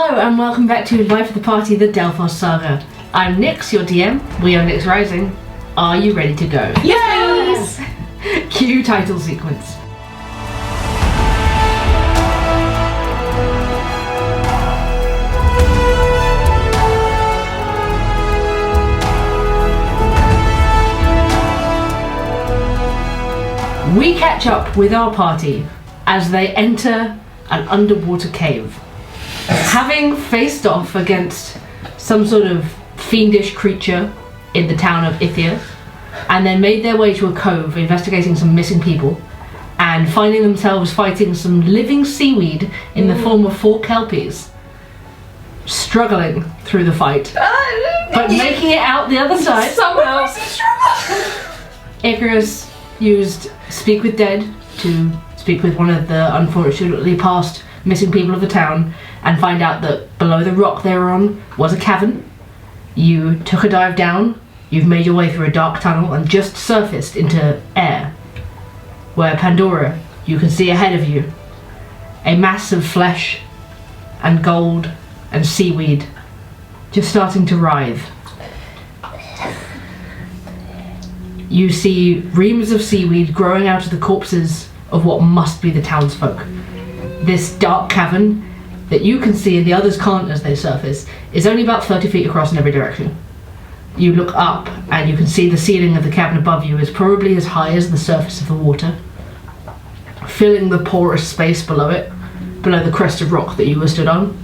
Hello and welcome back to Life of the Party, the Delphos Saga. I'm Nyx, your DM. We are NyxRising. Are you ready to go? Yes! Cue title sequence. We catch up with our party as they enter an underwater cave. Having faced off against some sort of fiendish creature in the town of Ithia, and then made their way to a cove investigating some missing people, and finding themselves fighting some living seaweed in the form of 4 kelpies, struggling through the fight, but making it out the other side. Somehow. Icarus used Speak with Dead to speak with one of the unfortunately passed missing people of the town and find out that below the rock they were on was a cavern. You took a dive down, you've made your way through a dark tunnel and just surfaced into air, where Pandora, you can see ahead of you a mass of flesh and gold and seaweed just starting to writhe. You see reams of seaweed growing out of the corpses of what must be the townsfolk. This dark cavern that you can see and the others can't as they surface is only about 30 feet across in every direction. You look up and you can see the ceiling of the cavern above you is probably as high as the surface of the water, filling the porous space below it, below the crest of rock that you were stood on.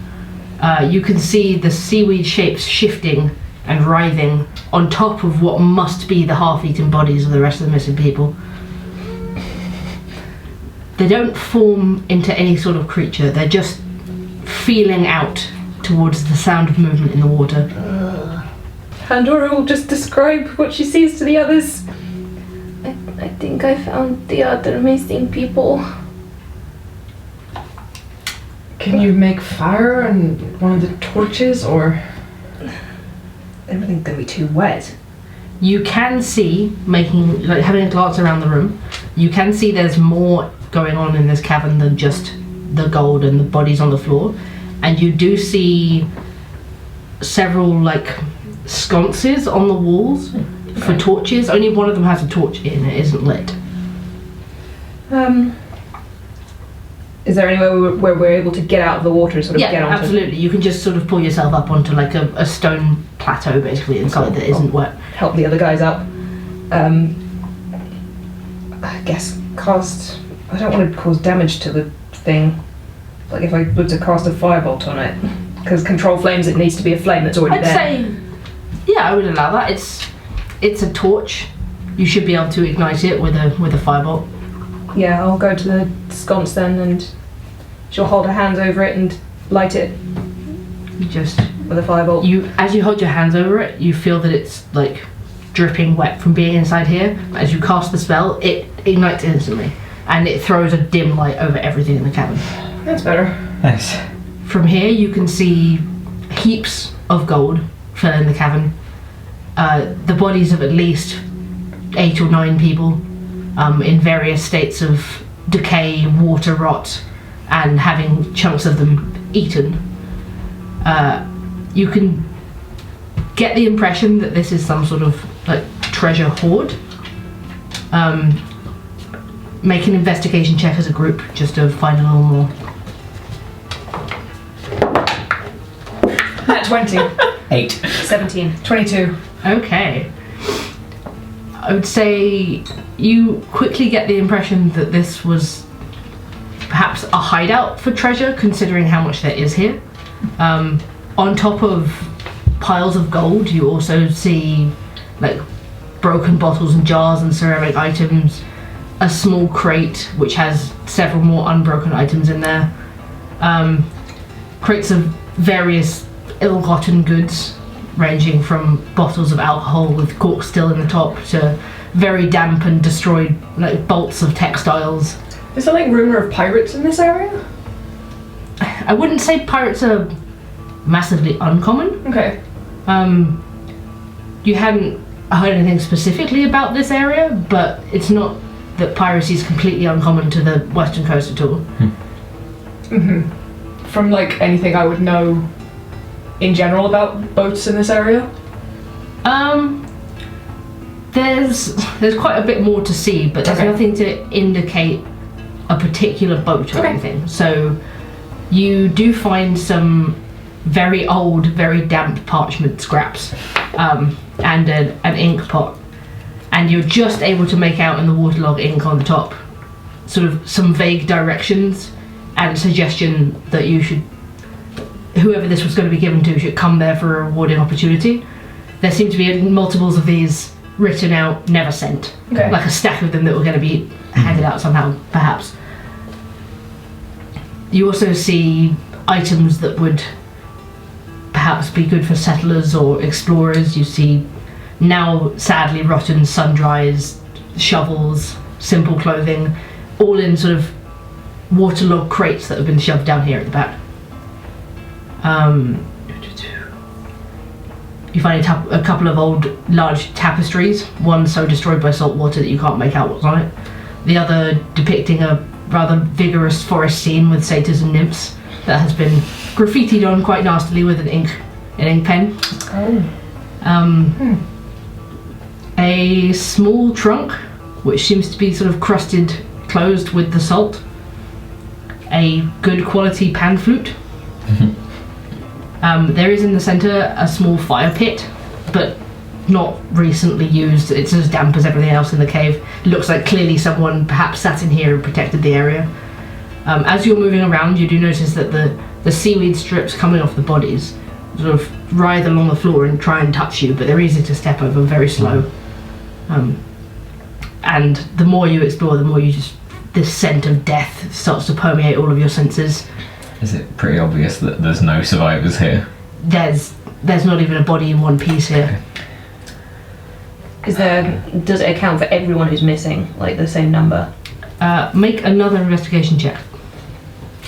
You can see the seaweed shapes shifting and writhing on top of what must be the half-eaten bodies of the rest of the missing people. They don't form into any sort of creature, they're just feeling out towards the sound of movement in the water. Pandora will just describe what she sees to the others. I think I found the other missing people. Can you make fire and one of the torches, or Everything's gonna be too wet. You can see, having a glance around the room, you can see there's more going on in this cavern than just the gold and the bodies on the floor. And you do see several, sconces on the walls for torches. Only one of them has a torch in it, isn't lit. Is there anywhere where we're able to get out of the water and sort of get onto? Yeah, absolutely. You can just sort of pull yourself up onto a stone plateau basically inside that isn't wet. Help the other guys up. I guess cast. I don't want to cause damage to the thing. Like if I were to cast a firebolt on it, because control flames, it needs to be a flame that's already there. I'd say, yeah, I would allow that. It's a torch. You should be able to ignite it with a firebolt. Yeah, I'll go to the sconce then, and she'll hold her hands over it and light it Just with a firebolt. as you hold your hands over it, you feel that it's dripping wet from being inside here. As you cast the spell, it ignites instantly, and it throws a dim light over everything in the cavern. That's better. nice? From here, you can see heaps of gold filling the cavern. The bodies of at least 8 or 9 people in various states of decay, water rot, and having chunks of them eaten. You can get the impression that this is some sort of treasure hoard. Make an investigation check as a group just to find a little more. At 20. 8. 17. 22. Okay. I would say you quickly get the impression that this was perhaps a hideout for treasure, considering how much there is here. On top of piles of gold, you also see broken bottles and jars and ceramic items, a small crate which has several more unbroken items in there, crates of various ill-gotten goods, ranging from bottles of alcohol with corks still in the top to very damp and destroyed bolts of textiles. Is there rumour of pirates in this area? I wouldn't say pirates are massively uncommon. Okay. You hadn't heard anything specifically about this area, but it's not that piracy is completely uncommon to the western coast at all. from like anything I would know in general about boats in this area? There's quite a bit more to see, but there's nothing to indicate a particular boat or anything. So you do find some very old, very damp parchment scraps, and an ink pot, and you're just able to make out in the waterlogged ink on the top sort of some vague directions and suggestion that you should, whoever this was going to be given to, should come there for a rewarding opportunity. There seem to be multiples of these written out, never sent. Like a stack of them that were going to be handed out somehow, perhaps. You also see items that would perhaps be good for settlers or explorers. You see now sadly rotten sun-dries, shovels, simple clothing, all in sort of waterlogged crates that have been shoved down here at the back. You find a couple of old large tapestries, one so destroyed by salt water that you can't make out what's on it, the other depicting a rather vigorous forest scene with satyrs and nymphs that has been graffitied on quite nastily with an ink pen. A small trunk which seems to be sort of crusted closed with the salt, a good quality pan flute. There is in the centre a small fire pit, but not recently used. It's as damp as everything else in the cave. It looks like clearly someone perhaps sat in here and protected the area. As you're moving around, you do notice that the seaweed strips coming off the bodies sort of writhe along the floor and try and touch you, but they're easy to step over, very slow. And the more you explore, the more this scent of death starts to permeate all of your senses. Is it pretty obvious that there's no survivors here? There's not even a body in one piece here. Does it account for everyone who's missing, like the same number? Make another investigation check.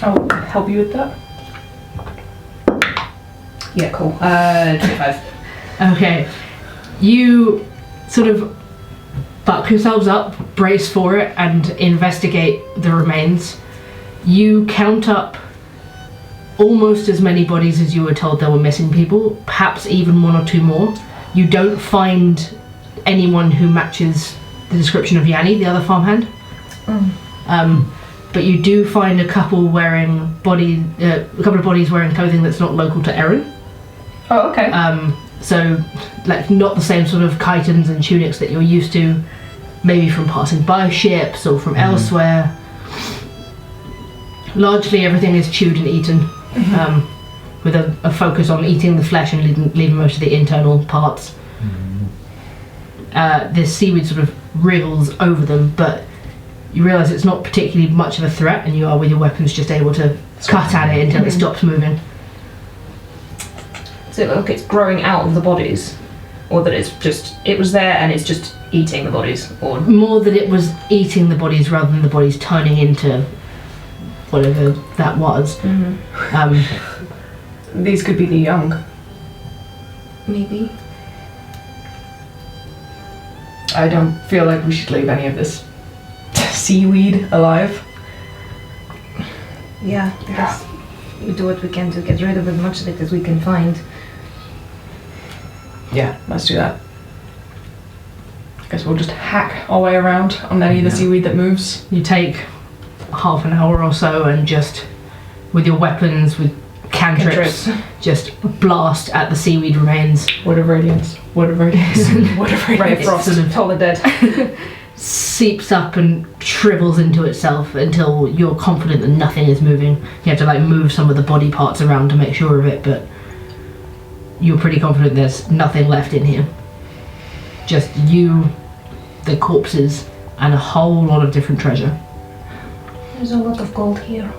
I'll help you with that. Yeah, cool. 25. Okay. You sort of buck yourselves up, brace for it, and investigate the remains. You count up almost as many bodies as you were told there were missing people, perhaps even one or two more. You don't find anyone who matches the description of Yanni, the other farmhand. But you do find a couple of bodies wearing clothing that's not local to Erin. Oh, okay. So, like, not the same sort of chitons and tunics that you're used to, maybe from passing by ships or from elsewhere. Largely everything is chewed and eaten, with a focus on eating the flesh and leaving most of the internal parts. This seaweed sort of wriggles over them, but you realise it's not particularly much of a threat, and you are with your weapons just able to cut at it until it stops moving. So it looks like it's growing out of the bodies, or that it was there and it's just eating the bodies, or more that it was eating the bodies rather than the bodies turning into whatever that was. These could be the young. Maybe. I don't feel like we should leave any of this seaweed alive. Yeah, I guess we do what we can to get rid of as much of it as we can find. Yeah, let's do that. Guess we'll just hack our way around on any of the seaweed that moves. You take half an hour or so and just, with your weapons, with cantrips, just blast at the seaweed remains. Word of radiance. Word of radiance. Word of Ray of radiance. Frost, sort of- Toll the Dead. Seeps up and shrivels into itself until you're confident that nothing is moving. You have to like move some of the body parts around to make sure of it, but you're pretty confident there's nothing left in here. Just you, the corpses, and a whole lot of different treasure. There's a lot of gold here.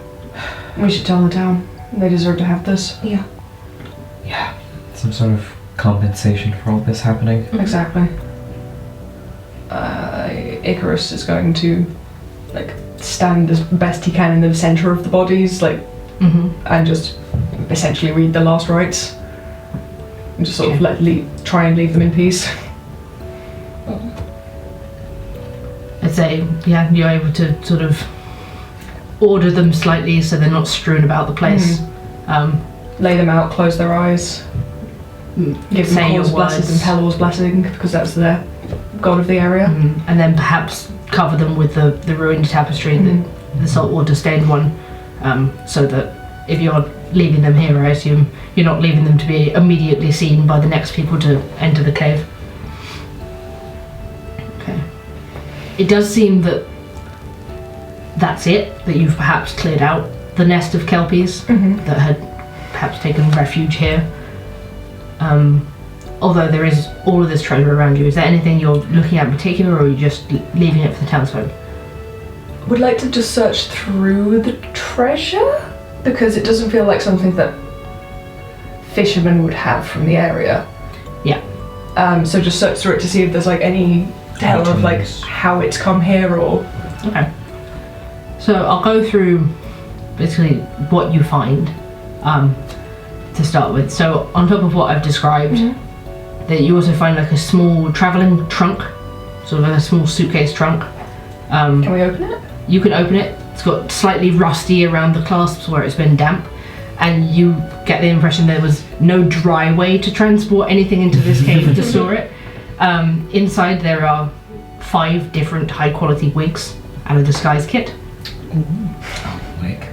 We should tell the town. They deserve to have this. Yeah. Yeah. Some sort of compensation for all this happening. Exactly. Icarus is going to like stand as best he can in the center of the bodies, like, and just essentially read the last rites, and just sort of try and leave them in peace. I'd say, yeah, you're able to sort of order them slightly so they're not strewn about the place. Lay them out, close their eyes, give say them your Kor's blessing words. and Pelor's blessing, because that's the god of the area. And then perhaps cover them with the ruined tapestry, the saltwater stained one, so that if you're leaving them here, I assume you're not leaving them to be immediately seen by the next people to enter the cave. Okay. It does seem that that's it, that you've perhaps cleared out the nest of kelpies that had perhaps taken refuge here. Although there is all of this treasure around you, is there anything you're looking at in particular, or are you just leaving it for the townsfolk? Would like to just search through the treasure, because it doesn't feel like something that fishermen would have from the area. Yeah. So just search through it to see if there's like any tell of like Items. how it's come here or. Okay. So I'll go through basically what you find to start with. So on top of what I've described, that you also find like a small travelling trunk, sort of a small suitcase trunk. Can we open it? You can open it. It's got slightly rusty around the clasps where it's been damp, and you get the impression there was no dry way to transport anything into this cave to store it. Inside there are 5 different high quality wigs and a disguise kit. Wig.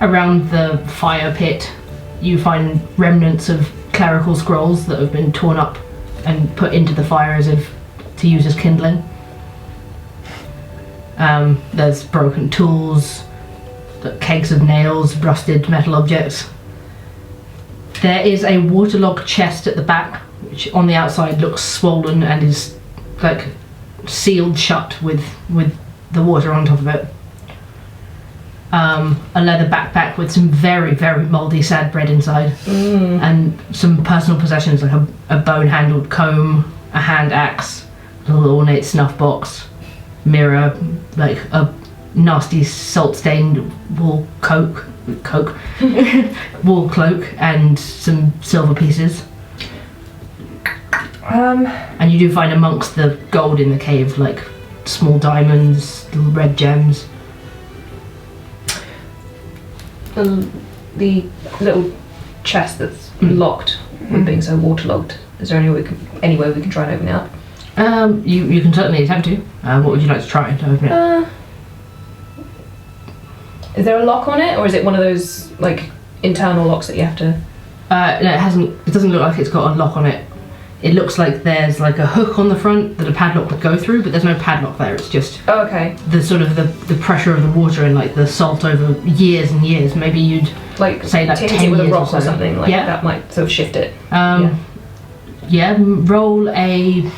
Around the fire pit you find remnants of clerical scrolls that have been torn up and put into the fire as if to use as kindling. There's broken tools, kegs of nails, rusted metal objects. There is a waterlogged chest at the back, which on the outside looks swollen and is like sealed shut with the water on top of it. A leather backpack with some very, very mouldy sad bread inside, and some personal possessions like a bone-handled comb, a hand axe, a little ornate snuff box, mirror, like a nasty salt-stained wool wool cloak, and some silver pieces. And you do find amongst the gold in the cave like small diamonds, little red gems. The little chest that's locked with being so waterlogged. Is there any way we can try and open it up? You can certainly attempt to. What would you like to try to open it? Is there a lock on it, or is it one of those like internal locks that you have to? No, it hasn't. It doesn't look like it's got a lock on it. It looks like there's like a hook on the front that a padlock would go through, but there's no padlock there. It's just Oh, okay. the sort of the pressure of the water and like the salt over years and years. Maybe you'd Like say like hit 10 it with a years rock or or so. something. Like Yeah. that might sort of shift it. Roll an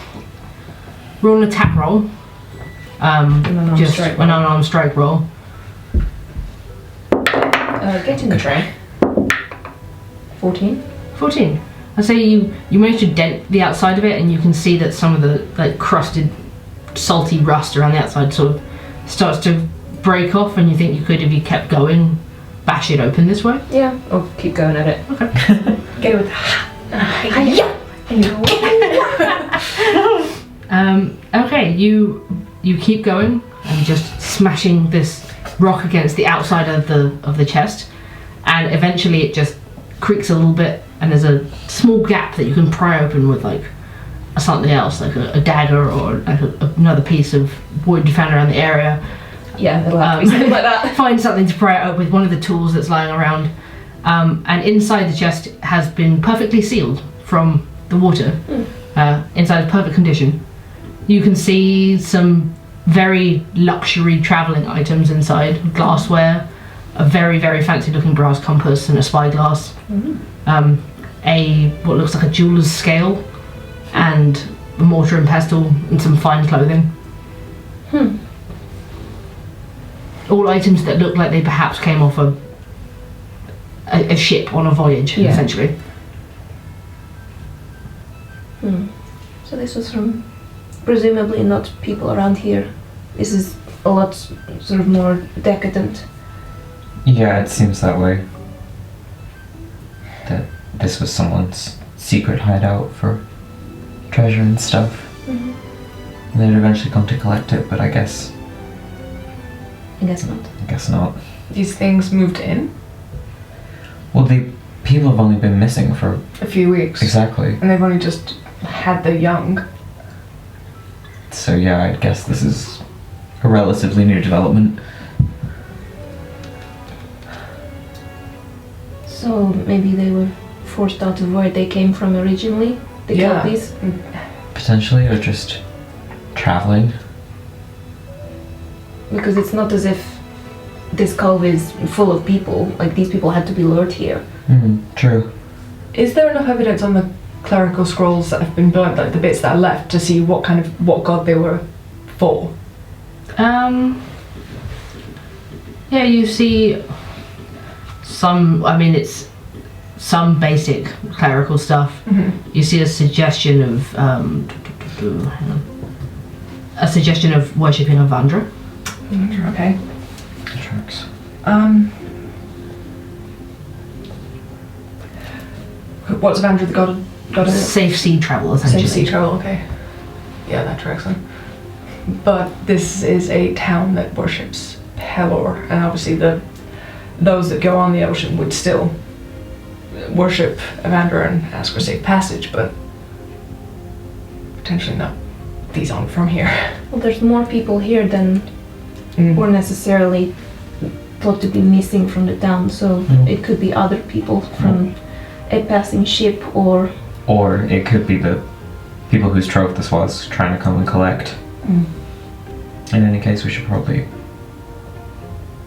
attack roll. Unarmed Just strike an roll. unarmed strike roll. Get in the tray. 14. 14. I say you manage to dent the outside of it, and you can see that some of the like crusted, salty rust around the outside sort of starts to break off, and you think you could, if you kept going, bash it open this way. Yeah. I'll keep going at it. Okay. Go with. Okay, you keep going and just smashing this rock against the outside of the chest, and eventually it just creaks a little bit, and there's a small gap that you can pry open with like something else, like a dagger or like another piece of wood you found around the area. Yeah, it'll have to be something like that. Find something to pry it up with, one of the tools that's lying around, and inside the chest has been perfectly sealed from the water. Inside perfect condition. You can see some very luxury travelling items inside, glassware, a very, very fancy looking brass compass and a spyglass, what looks like a jeweller's scale, and a mortar and pestle, and some fine clothing. All items that look like they perhaps came off a ship on a voyage, Yeah. essentially. So this was from presumably not people around here. This is a lot sort of more decadent. Yeah, it seems that way. That this was someone's secret hideout for treasure and stuff. They'd eventually come to collect it, but I guess I guess not. not. These things moved in? Well, the people have only been missing for A few weeks. exactly. And they've only just had their young. So yeah, I guess this is a relatively new development. So maybe they were forced out of where they came from originally, the Yeah. Kelpies. Potentially, or just traveling. Because it's not as if this cove is full of people, like these people had to be lured here. True. Is there enough evidence on the clerical scrolls that have been burnt, like the bits that are left, to see what god they were for? Yeah, you see some, I mean, it's some basic clerical stuff. You see a suggestion of, hang on. A suggestion of worshipping Avandra. Okay. Tracks. What's Avandra the god of it? Safe sea travel, essentially. Safe sea travel, okay. Yeah, that tracks then. But this is a town that worships Pelor, and obviously those that go on the ocean would still worship Avandra and ask for safe passage, but potentially not these on from here. Well, there's more people here than Mm. were necessarily thought to be missing from the town, so it could be other people from a passing ship or... Or it could be the people whose trove this was trying to come and collect. In any case, we should probably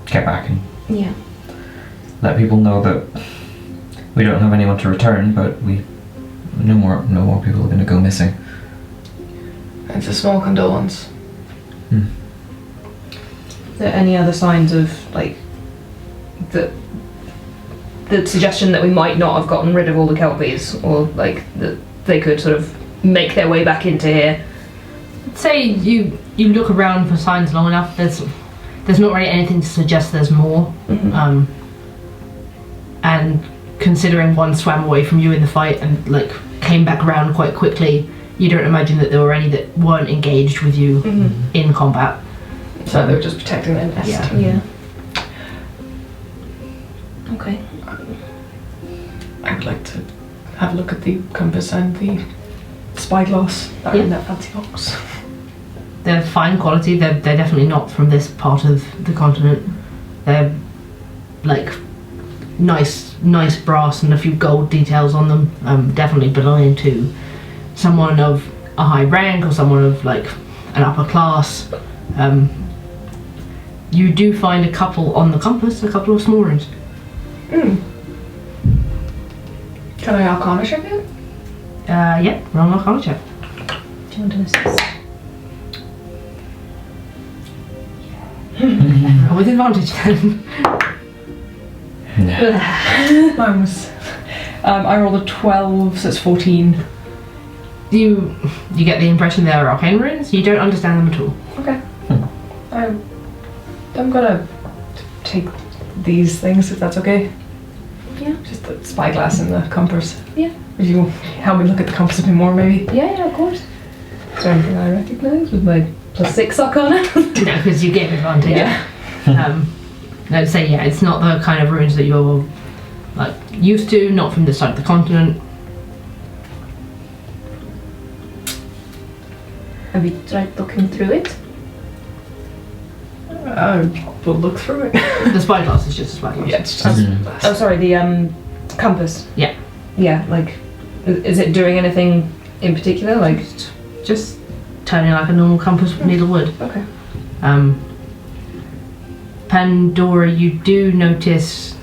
get back and Yeah. let people know that we don't have anyone to return, but no more people are going to go missing. It's a small condolence. Are there any other signs of, like, the suggestion that we might not have gotten rid of all the Kelpies, or, like, that they could sort of make their way back into here? I'd say you look around for signs long enough, there's not really anything to suggest there's more. And considering one swam away from you in the fight and, like, came back around quite quickly, you don't imagine that there were any that weren't engaged with you in combat. So they were just protecting their nest. Yeah. Yeah. Okay. I would like to have a look at the compass and the spyglass that are in that fancy box. They're fine quality, they're definitely not from this part of the continent. They're like nice brass and a few gold details on them, definitely belonging to someone of a high rank or someone of like an upper class. You do find a couple on the compass, a couple of small runes. Can I Arcana check it? Yeah, roll an Arcana check. Do you want to assist? Roll with advantage then. Mine was. I rolled a 12, so it's 14. You get the impression they're arcane runes, you don't understand them at all. Okay. I'm gonna take these things if that's okay. Yeah. Just the spyglass and the compass. Yeah. Would you help me look at the compass a bit more, maybe? Yeah, of course. Is there anything I recognise with my +6 Arcana? No, because you gave advantage. Yeah. I'd say yeah, it's not the kind of runes that you're like used to, not from this side of the continent. Have you tried looking through it? We'll look through it. The spyglass is just a spyglass. Yeah, it's just Oh, sorry, the compass. Yeah. Yeah, like, is it doing anything in particular? Like, Just turning like a normal compass needle would. okay. Pandora, you do notice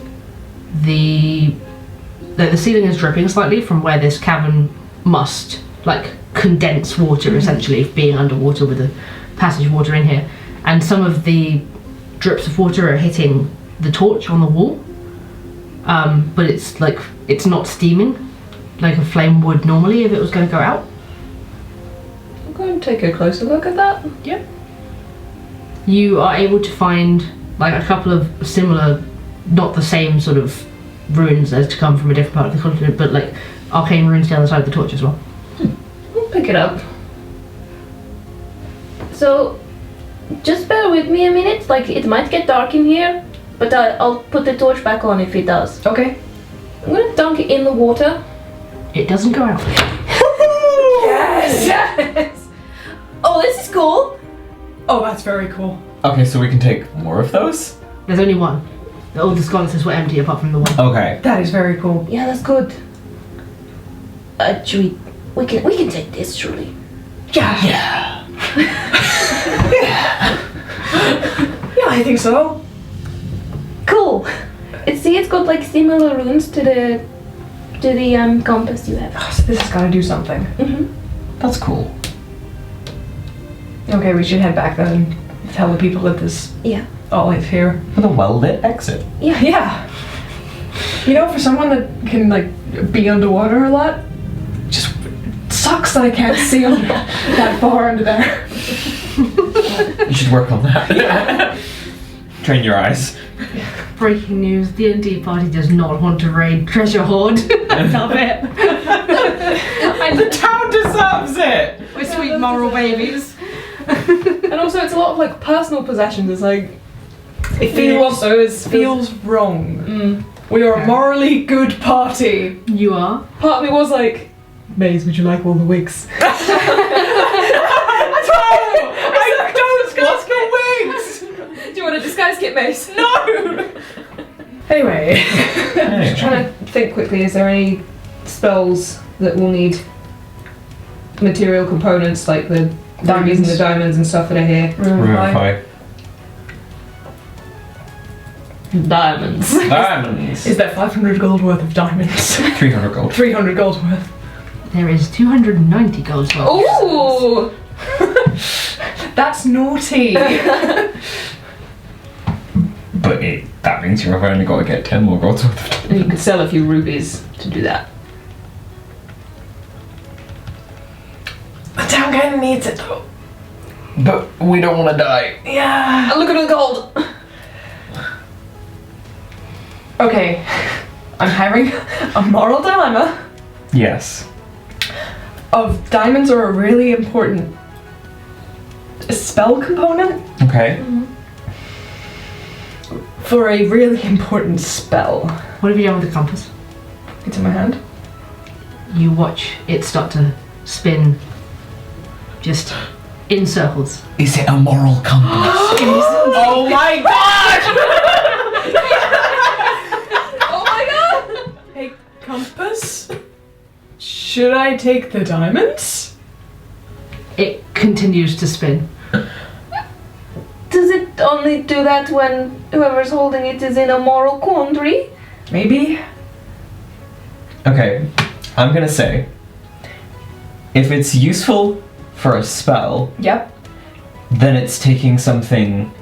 the ceiling is dripping slightly from where this cavern must like condense water, essentially being underwater with the passage water in here, and some of the drips of water are hitting the torch on the wall, but it's not steaming like a flame would normally if it was going to go out. I'm going to take a closer look at that. You are able to find like a couple of similar, not the same sort of runes as to come from a different part of the continent, but like arcane runes down the side of the torch as well. I'll pick it up. So, just bear with me a minute. Like, it might get dark in here, but I'll put the torch back on if it does. okay. I'm gonna dunk it in the water. It doesn't go out. Yes! Yes! Oh, this is cool. Oh, that's very cool. Okay, so we can take more of those? There's only one. All the sconces were empty apart from the one. Okay. That is very cool. Yeah, that's good. Should we can take this, surely. Yeah. Yeah. Yeah, I think so. Cool. It's got like similar runes to the compass you have. Oh, so this has got to do something. That's cool. Okay, we should head back then. Tell the people that this Yeah. olive here. With a well-lit exit. Yeah. You know, for someone that can like be underwater a lot, just sucks that I can't see under that far under there. You should work on that. Train your eyes. Breaking news, D&D party does not want to raid treasure hoard. Stop it. The town deserves it! We're sweet moral babies. And also, it's a lot of like personal possessions. It's like It feels wrong. We are a morally good party. You are? Part of me was like, Maze, would you like all the wigs? I don't want the wigs! Do you want a disguise kit, Mace? No! Anyway, just trying to think quickly, is there any spells that will need material components like the rubies and the diamonds and stuff that are here? Revivify. Diamonds. Diamonds! Is that 500 gold worth of diamonds? 300 gold. 300 gold worth. There is 290 gold worth. Ooh! That's naughty. But that means you've only got to get 10 more gold worth of And you could sell a few rubies to do that. The town kind of needs it though. But we don't want to die. Yeah. And look at the gold! Okay, I'm having a moral dilemma Yes. of diamonds are a really important spell component Okay. for a really important spell. What have you done with the compass? It's in my hand. You watch it start to spin just in circles. Is it a moral compass? Oh my god! Oh my god! Hey, compass? Should I take the diamonds? It continues to spin. Does it only do that when whoever's holding it is in a moral quandary? Maybe. Okay, I'm gonna say, if it's useful for a spell, Yep. then it's taking something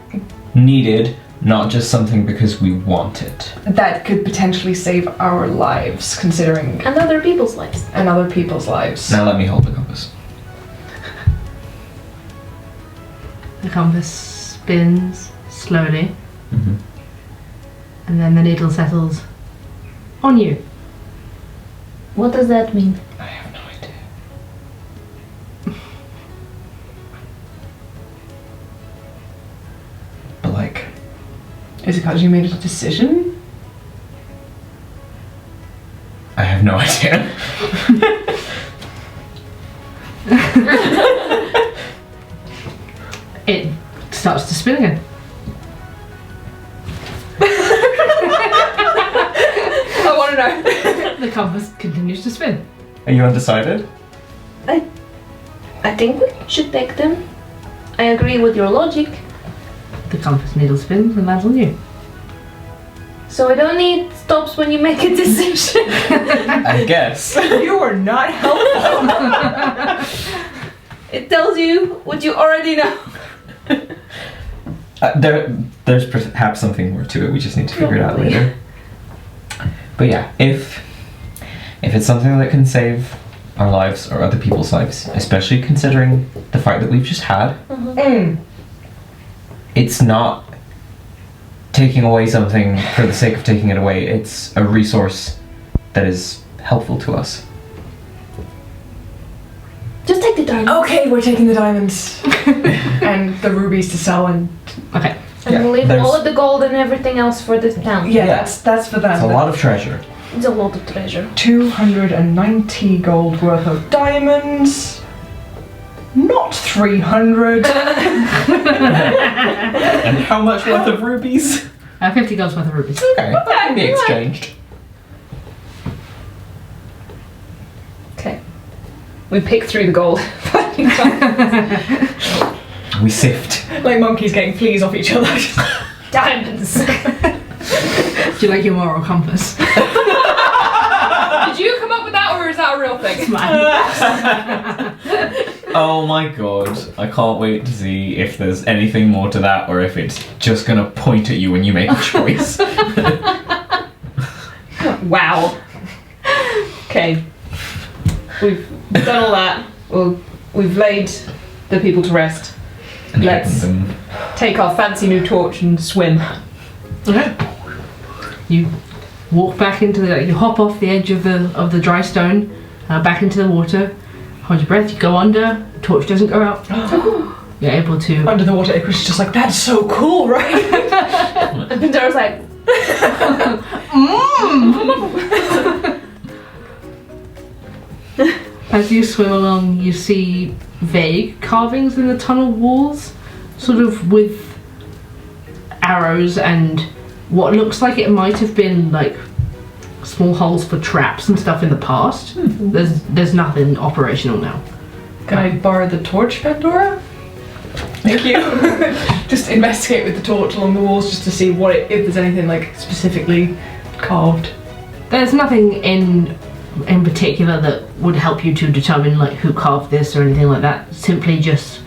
needed, not just something because we want it. That could potentially save our lives, considering And other people's lives. and other people's lives. Now let me hold the compass. The compass spins slowly, Mm-hmm. and then the needle settles on you. What does that mean? I have no idea. But like, Is it because you made a decision? I have no idea. It starts to spin again. I want to know. The compass continues to spin. Are you undecided? I think we should take them. I agree with your logic. The compass needle spins and lands on you. So it only stops when you make a decision. I guess. You are not helpful. It tells you what you already know. There's perhaps something more to it. We just need to figure it out Probably. later. But yeah, if it's something that can save our lives or other people's lives, especially considering the fight that we've just had, it's not taking away something for the sake of taking it away. It's a resource that is helpful to us. Just take the diamond. Okay, we're taking the diamonds and the rubies to sell, and Okay. And Yeah, we'll leave there's- all of the gold and everything else for this town. yeah, that's for that. It's a lot of treasure. It's a lot of treasure. 290 gold worth of diamonds. Not 300. And how much worth of rubies? 50 gold's worth of rubies. Okay, that can be exchanged. Okay. We pick through the gold. We sift. Like monkeys getting fleas off each other. Diamonds! Do you like your moral compass? Did you come up with that, or is that a real thing? Oh my god, I can't wait to see if there's anything more to that or if it's just gonna point at you when you make a choice. Wow. Okay. We've done all that. Well, we've laid the people to rest. And Let's hidden them. take our fancy new torch and swim. Okay. You walk back into the. You hop off the edge of the dry stone, back into the water. Hold your breath. You go under. The torch doesn't go out. You're able to. Under the water, Icarus is just like, that's so cool, right? And Pandora's like, As you swim along, you see vague carvings in the tunnel walls, sort of with arrows and what looks like it might have been like small holes for traps and stuff in the past. There's nothing operational now. Can I borrow the torch, Pandora? Thank you. Just investigate with the torch along the walls just to see what if there's anything like specifically carved. There's nothing in particular that would help you to determine like who carved this or anything like that. Simply just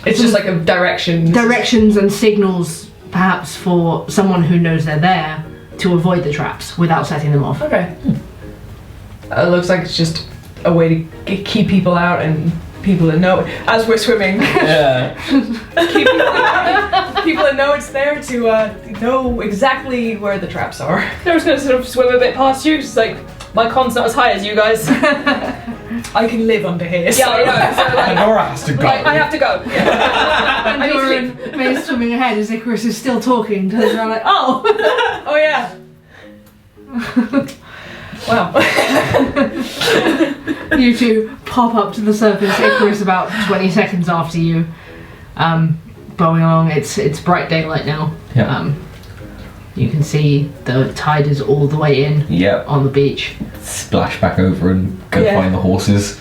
It's just like a direction. directions and signals, perhaps for someone who knows they're there to avoid the traps without setting them off. Okay. It looks like it's just a way to keep people out and people that know as we're swimming. Yeah. Keep people that know it's there to know exactly where the traps are. They're just gonna sort of swim a bit past you. It's like, my con's not as high as you guys. I can live under here. Yeah, I know. So like, Pandora has to go. I have to go. Yeah. And you're in May's swimming ahead as Icarus is still talking. Turns around like, oh! Oh yeah. Wow. You two pop up to the surface. Icarus about 20 seconds after you. Going along, it's bright daylight now. Yeah. You can see the tide is all the way in Yep. on the beach. Splash back over and go Yeah. find the horses.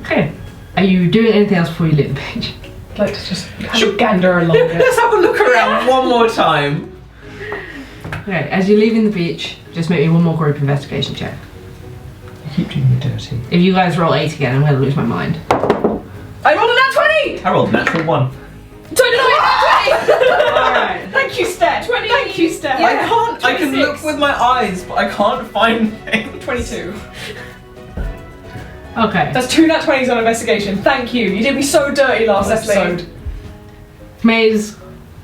Okay. Are you doing anything else before you leave the beach? I'd like to just have a gander along it. Let's have a look around one more time. Okay, as you're leaving the beach, just make me one more group investigation check. You keep doing me dirty. If you guys roll 8 again, I'm going to lose my mind. I rolled a nat 20! I rolled a natural 1. 29! Alright. Thank you, Stef. 20. Thank you, Stef. I can't. I can 26. look with my eyes, but I can't find things. 22. Okay. That's 2 nat 20s on investigation. Thank you. You did me so dirty last episode. Maze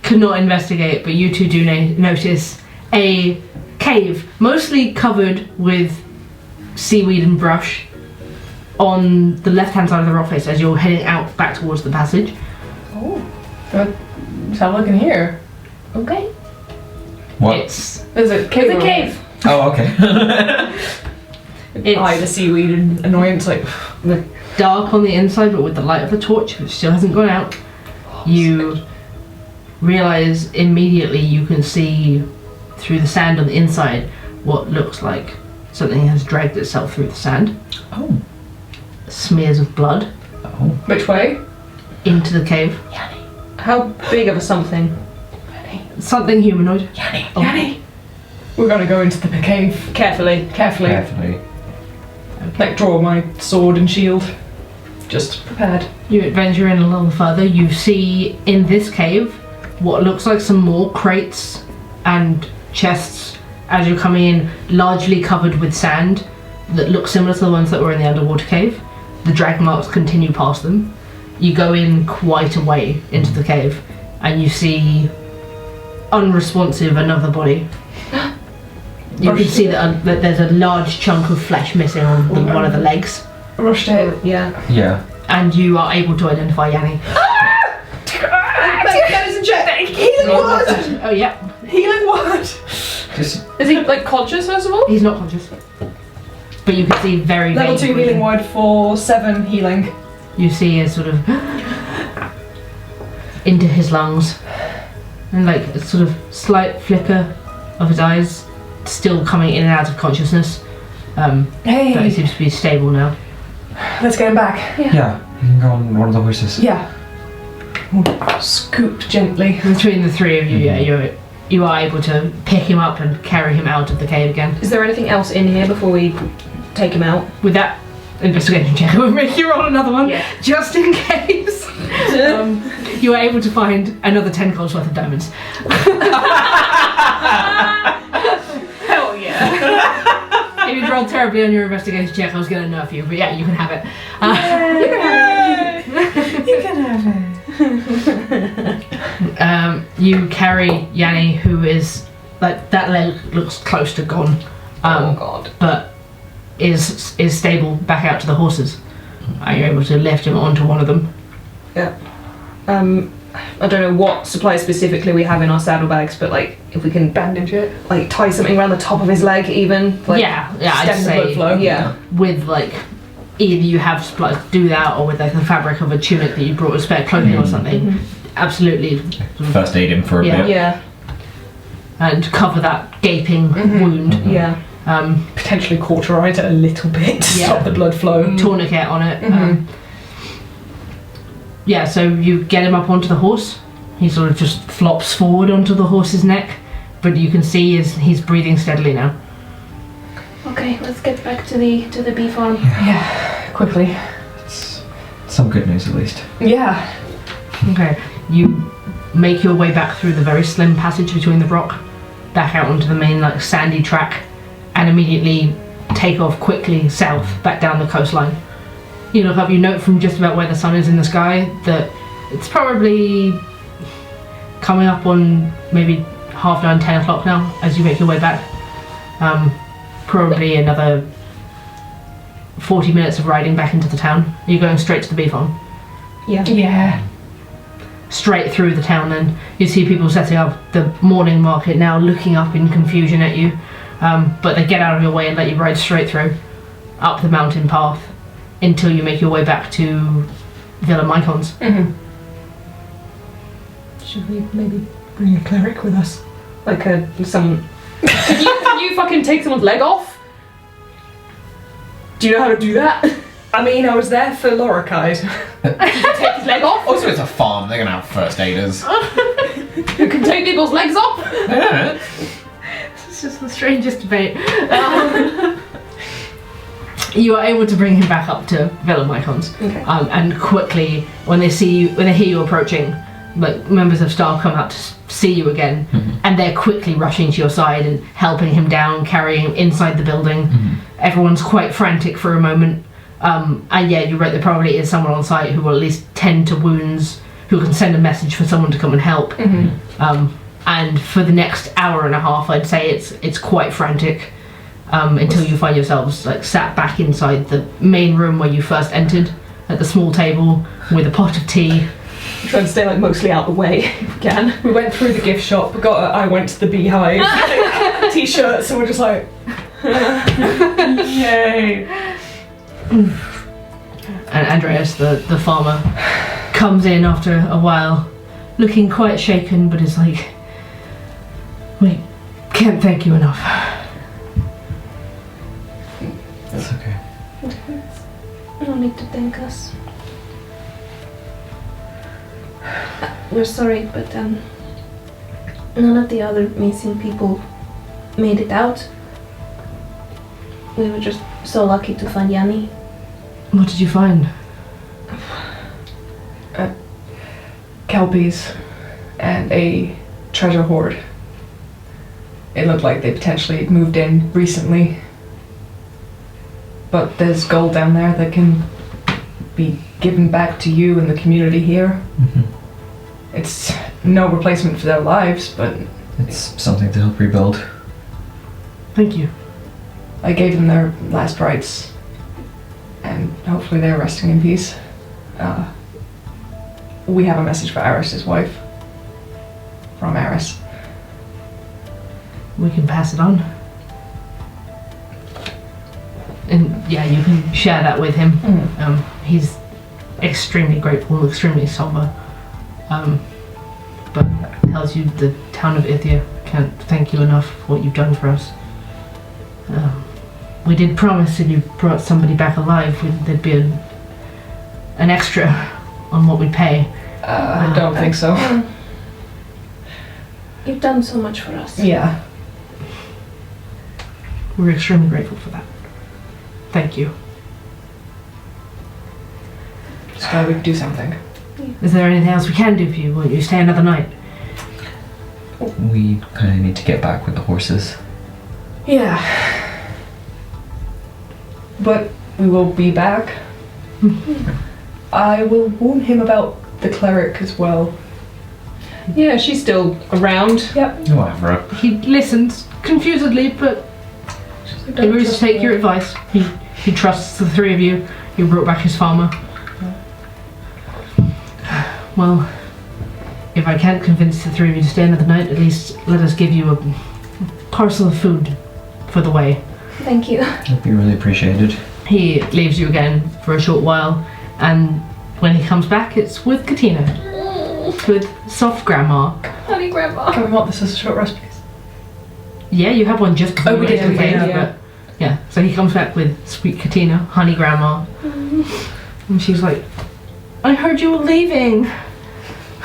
could not investigate, but you two do notice a cave, mostly covered with seaweed and brush, on the left-hand side of the rock face as you're heading out back towards the passage. Oh. Let's have a look in here. okay. What? It's There's a cave. It's a cave. Oh, okay. The seaweed and annoyance, like. dark on the inside, but with the light of the torch, which still hasn't gone out, you realise immediately you can see through the sand on the inside what looks like something has dragged itself through the sand. Oh. Smears of blood Oh. Which way? into the cave. How big of a something? Something humanoid. Yanni. We're gonna go into the cave Carefully. carefully. Carefully. Like draw my sword and shield. Just prepared. You adventure in a little further. You see in this cave what looks like some more crates and chests as you're coming in, largely covered with sand that look similar to the ones that were in the underwater cave. The drag marks continue past them. You go in quite a way into the cave and you see unresponsive another body. You can see that there's a large chunk of flesh missing on one of the legs, Rush to hit. Yeah. Yeah. and you are able to identify Yanni. Medicine check. Healing word. Oh yeah. Healing word. Just Is he like conscious first of all? He's not conscious. But you can see very Level vague 2 breathing. healing word for 7 healing. You see a sort of into his lungs, and like a sort of slight flicker of his eyes, still coming in and out of consciousness. But he Hey, seems to be stable now. let's get him back. yeah, you can go on one of the horses. Yeah. We'll scoop gently. Between the three of you, yeah, you are able to pick him up and carry him out of the cave again. Is there anything else in here before we take him out? With that investigation check, I will make you roll another one, Yeah. just in case. You are able to find another 10 gold's worth of diamonds. Hell yeah. If you rolled terribly on your investigation check, I was going to nerf you, but yeah, you can have it. You can have it. You carry Yanni, who is like that leg looks close to gone, Oh god. but is stable back out to the horses. Are you able to lift him onto one of them? I don't know what supplies specifically we have in our saddlebags, but like if we can Bandage it. like tie something around the top of his leg even. Like, yeah, I'd stem the blood say flow. Yeah. with like either you have supplies to do that, or with like the fabric of a tunic that you brought as spare clothing or something. Absolutely, First aid him for a Yeah. bit. Yeah. and cover that gaping wound. Yeah. Potentially cauterize it a little bit to Yeah. stop the blood flow. Tourniquet on it. Yeah, so you get him up onto the horse. He sort of just flops forward onto the horse's neck, but you can see he's breathing steadily now. Okay, let's get back to the bee farm. Yeah, quickly. It's some good news at least. Yeah. Okay, you make your way back through the very slim passage between the rock, back out onto the main like sandy track, and immediately take off quickly south, back down the coastline. You look up, you note from just about where the sun is in the sky that it's probably coming up on maybe 9:30, 10 o'clock now as you make your way back. Probably another 40 minutes of riding back into the town. Are you going straight to the bee farm? Yeah. Yeah. Straight through the town, then you see people setting up the morning market now, looking up in confusion at you, but they get out of your way and let you ride straight through up the mountain path until you make your way back to Villa Mycons. Should we maybe bring a cleric with us? Like some. Can you fucking take someone's leg off? Do you know how to do that? I mean, I was there for Loracide. Take his leg off? Also, it's a farm. They're gonna have first aiders. You can take people's legs off? It's just the strangest debate. You are able to bring him back up to Villa Mycons, Okay. and quickly, when they hear you approaching, like members of staff come out to see you again, and they're quickly rushing to your side and helping him down, carrying him inside the building. Everyone's quite frantic for a moment, and yeah, you're right. There probably is someone on site who will at least tend to wounds, who can send a message for someone to come and help. And for the next hour and a half, I'd say it's quite frantic. Until you find yourselves like sat back inside the main room where you first entered, at the small table with a pot of tea. Trying to stay like mostly out the way if we can. We went through the gift shop, got a I went to the beehive t-shirt, so we're just like, yay. And Andreas, the farmer, comes in after a while, looking quite shaken, but is like, we can't thank you enough. That's okay. No need to thank us. We're sorry, but none of the other missing people made it out. We were just so lucky to find Yanni. What did you find? Kelpies and a treasure hoard. It looked like they potentially moved in recently. But there's gold down there that can be given back to you and the community here. It's no replacement for their lives, but It's something to help rebuild. Thank you. I gave them their last rites. And hopefully they're resting in peace. We have a message for Aris's wife. From Aris. we can pass it on. And yeah, you can share that with him. He's extremely grateful, extremely somber. But tells you the town of Ithia can't thank you enough for what you've done for us. We did promise if you brought somebody back alive, there'd be an extra on what we pay. I don't think so. You've done so much for us. Yeah. We're extremely grateful for that. Thank you. Just glad we could do something. Is there anything else we can do for you? Won't you stay another night? We kind of need to get back with the horses. Yeah. But we will be back. I will warn him about the cleric as well. Yeah, she's still around. Yep. Whatever. He listens confusedly, but agrees to take your advice. He trusts the three of you. You brought back his farmer. Well, if I can't convince the three of you to stay another night, at least let us give you a parcel of food for the way. Thank you. That'd be really appreciated. He leaves you again for a short while, and when he comes back, it's with Katina. With soft grandma. Honey, Grandma. Can we want this as a short rest, please? Yeah, you have one just before Oh, we did, went to the okay, cave, yeah. but yeah. So he comes back with sweet Katina, honey grandma. And she's like, I heard you were leaving.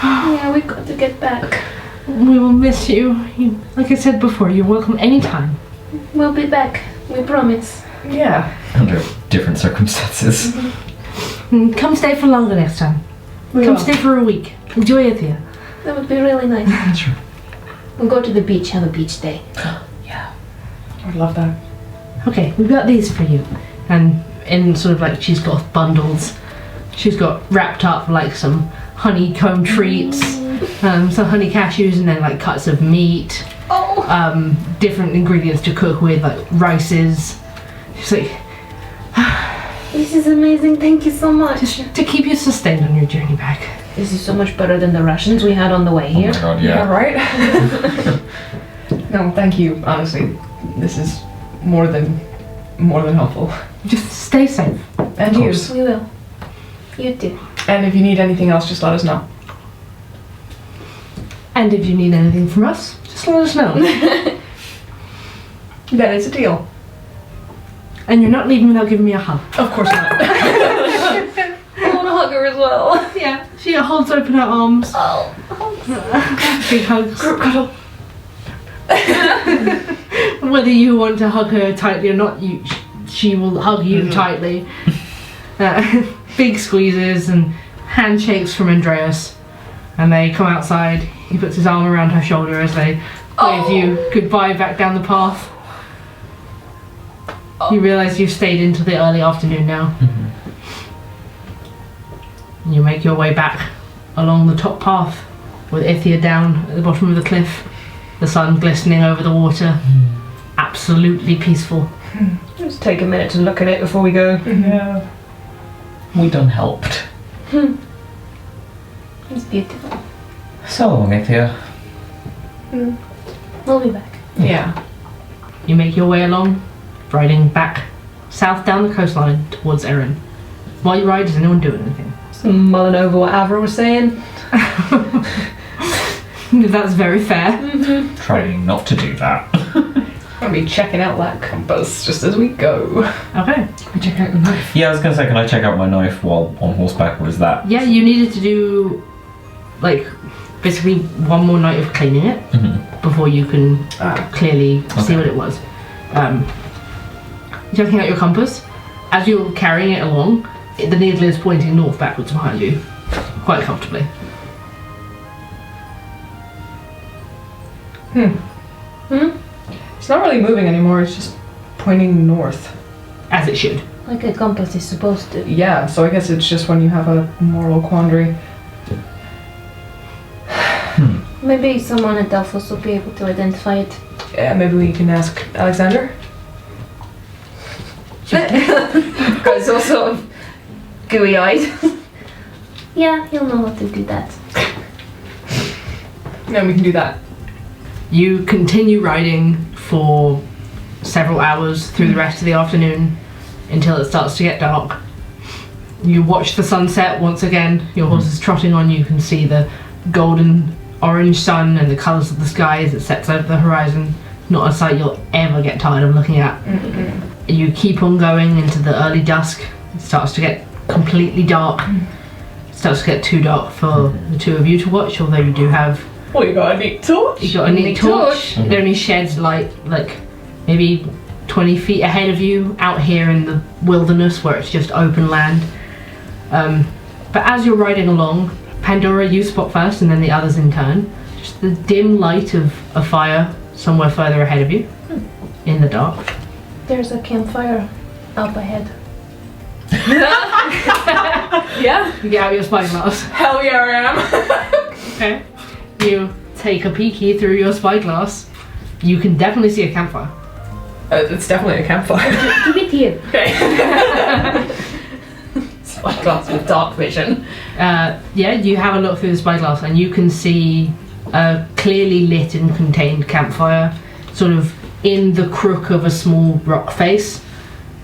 Yeah, we've got to get back. We will miss you. Like I said before, you're welcome anytime. We'll be back. We promise. Yeah. Under different circumstances. And come stay for longer next time. We Come will. stay for a week. Enjoy it here. That would be really nice. Sure. We'll go to the beach, have a beach day. Yeah. I'd love that. Okay, we've got these for you. And in sort of like, she's got bundles. She's got wrapped up like some honeycomb treats, some honey cashews, and then like cuts of meat. Different ingredients to cook with, like rices. She's like, This is amazing. Thank you so much. just to keep you sustained on your journey back. This is so much better than the rations we had on the way Oh here. my god, Yeah, yeah. right? No, thank you. Honestly, this is more than helpful. Just stay safe. And you. course. We will. You too. And if you need anything else, just let us know. And if you need anything from us, just let us know. That is a deal. And you're not leaving without giving me a hug. Of course not. I want to hug her as well. Yeah. She holds open her arms. Oh. Big hugs. Group cuddle. Whether you want to hug her tightly or not, she will hug you tightly. Big squeezes and handshakes from Andreas. And they come outside. He puts his arm around her shoulder as they wave you goodbye back down the path. You realise you've stayed into the early afternoon now. And you make your way back along the top path with Ithia down at the bottom of the cliff. The sun glistening over the water. Absolutely peaceful. Just take a minute to look at it before we go. Yeah. We done helped. It's beautiful. So long, Ithia. We'll be back. Yeah. You make your way along, riding back south down the coastline towards Erin. While you ride, does anyone do anything? Just mulling over what Avra was saying. That's very fair. Trying not to do that. I'll be checking out that compass just as we go. Okay. We check out the knife. Yeah, I was gonna say, can I check out my knife while on horseback, or is that? Yeah, you needed to do, like, basically one more night of cleaning it before you can clearly see what it was. You're checking out your compass. As you're carrying it along, the needle is pointing north backwards behind you, quite comfortably. It's not really moving anymore, it's just pointing north. As it should. Like a compass is supposed to. Yeah, so I guess it's just when you have a moral quandary. Maybe someone at Delphos will be able to identify it. Yeah, maybe we can ask Alexandra? Guys all sort of gooey-eyed. Yeah, he'll know how to do that. No, we can do that. You continue riding for several hours through the rest of the afternoon until it starts to get dark. You watch the sunset once again. Your horse is trotting on. You can see the golden orange sun and the colours of the sky as it sets over the horizon. Not a sight you'll ever get tired of looking at. You keep on going into the early dusk. It starts to get completely dark. It starts to get too dark for the two of you to watch, although you do have... Well, you got a neat torch. You got a neat torch. It only sheds light, like, maybe 20 feet ahead of you, out here in the wilderness where it's just open land. But as you're riding along, Pandora, you spot first, and then the others in turn. Just the dim light of a fire somewhere further ahead of you, in the dark. There's a campfire up ahead. Yeah. You get out your spyglass. Hell yeah, I am. Okay. You take a peeky through your spyglass. You can definitely see a campfire. It's definitely a campfire. Give it here. Okay. Spyglass with dark vision. Yeah, you have a look through the spyglass and you can see a clearly lit and contained campfire, sort of in the crook of a small rock face.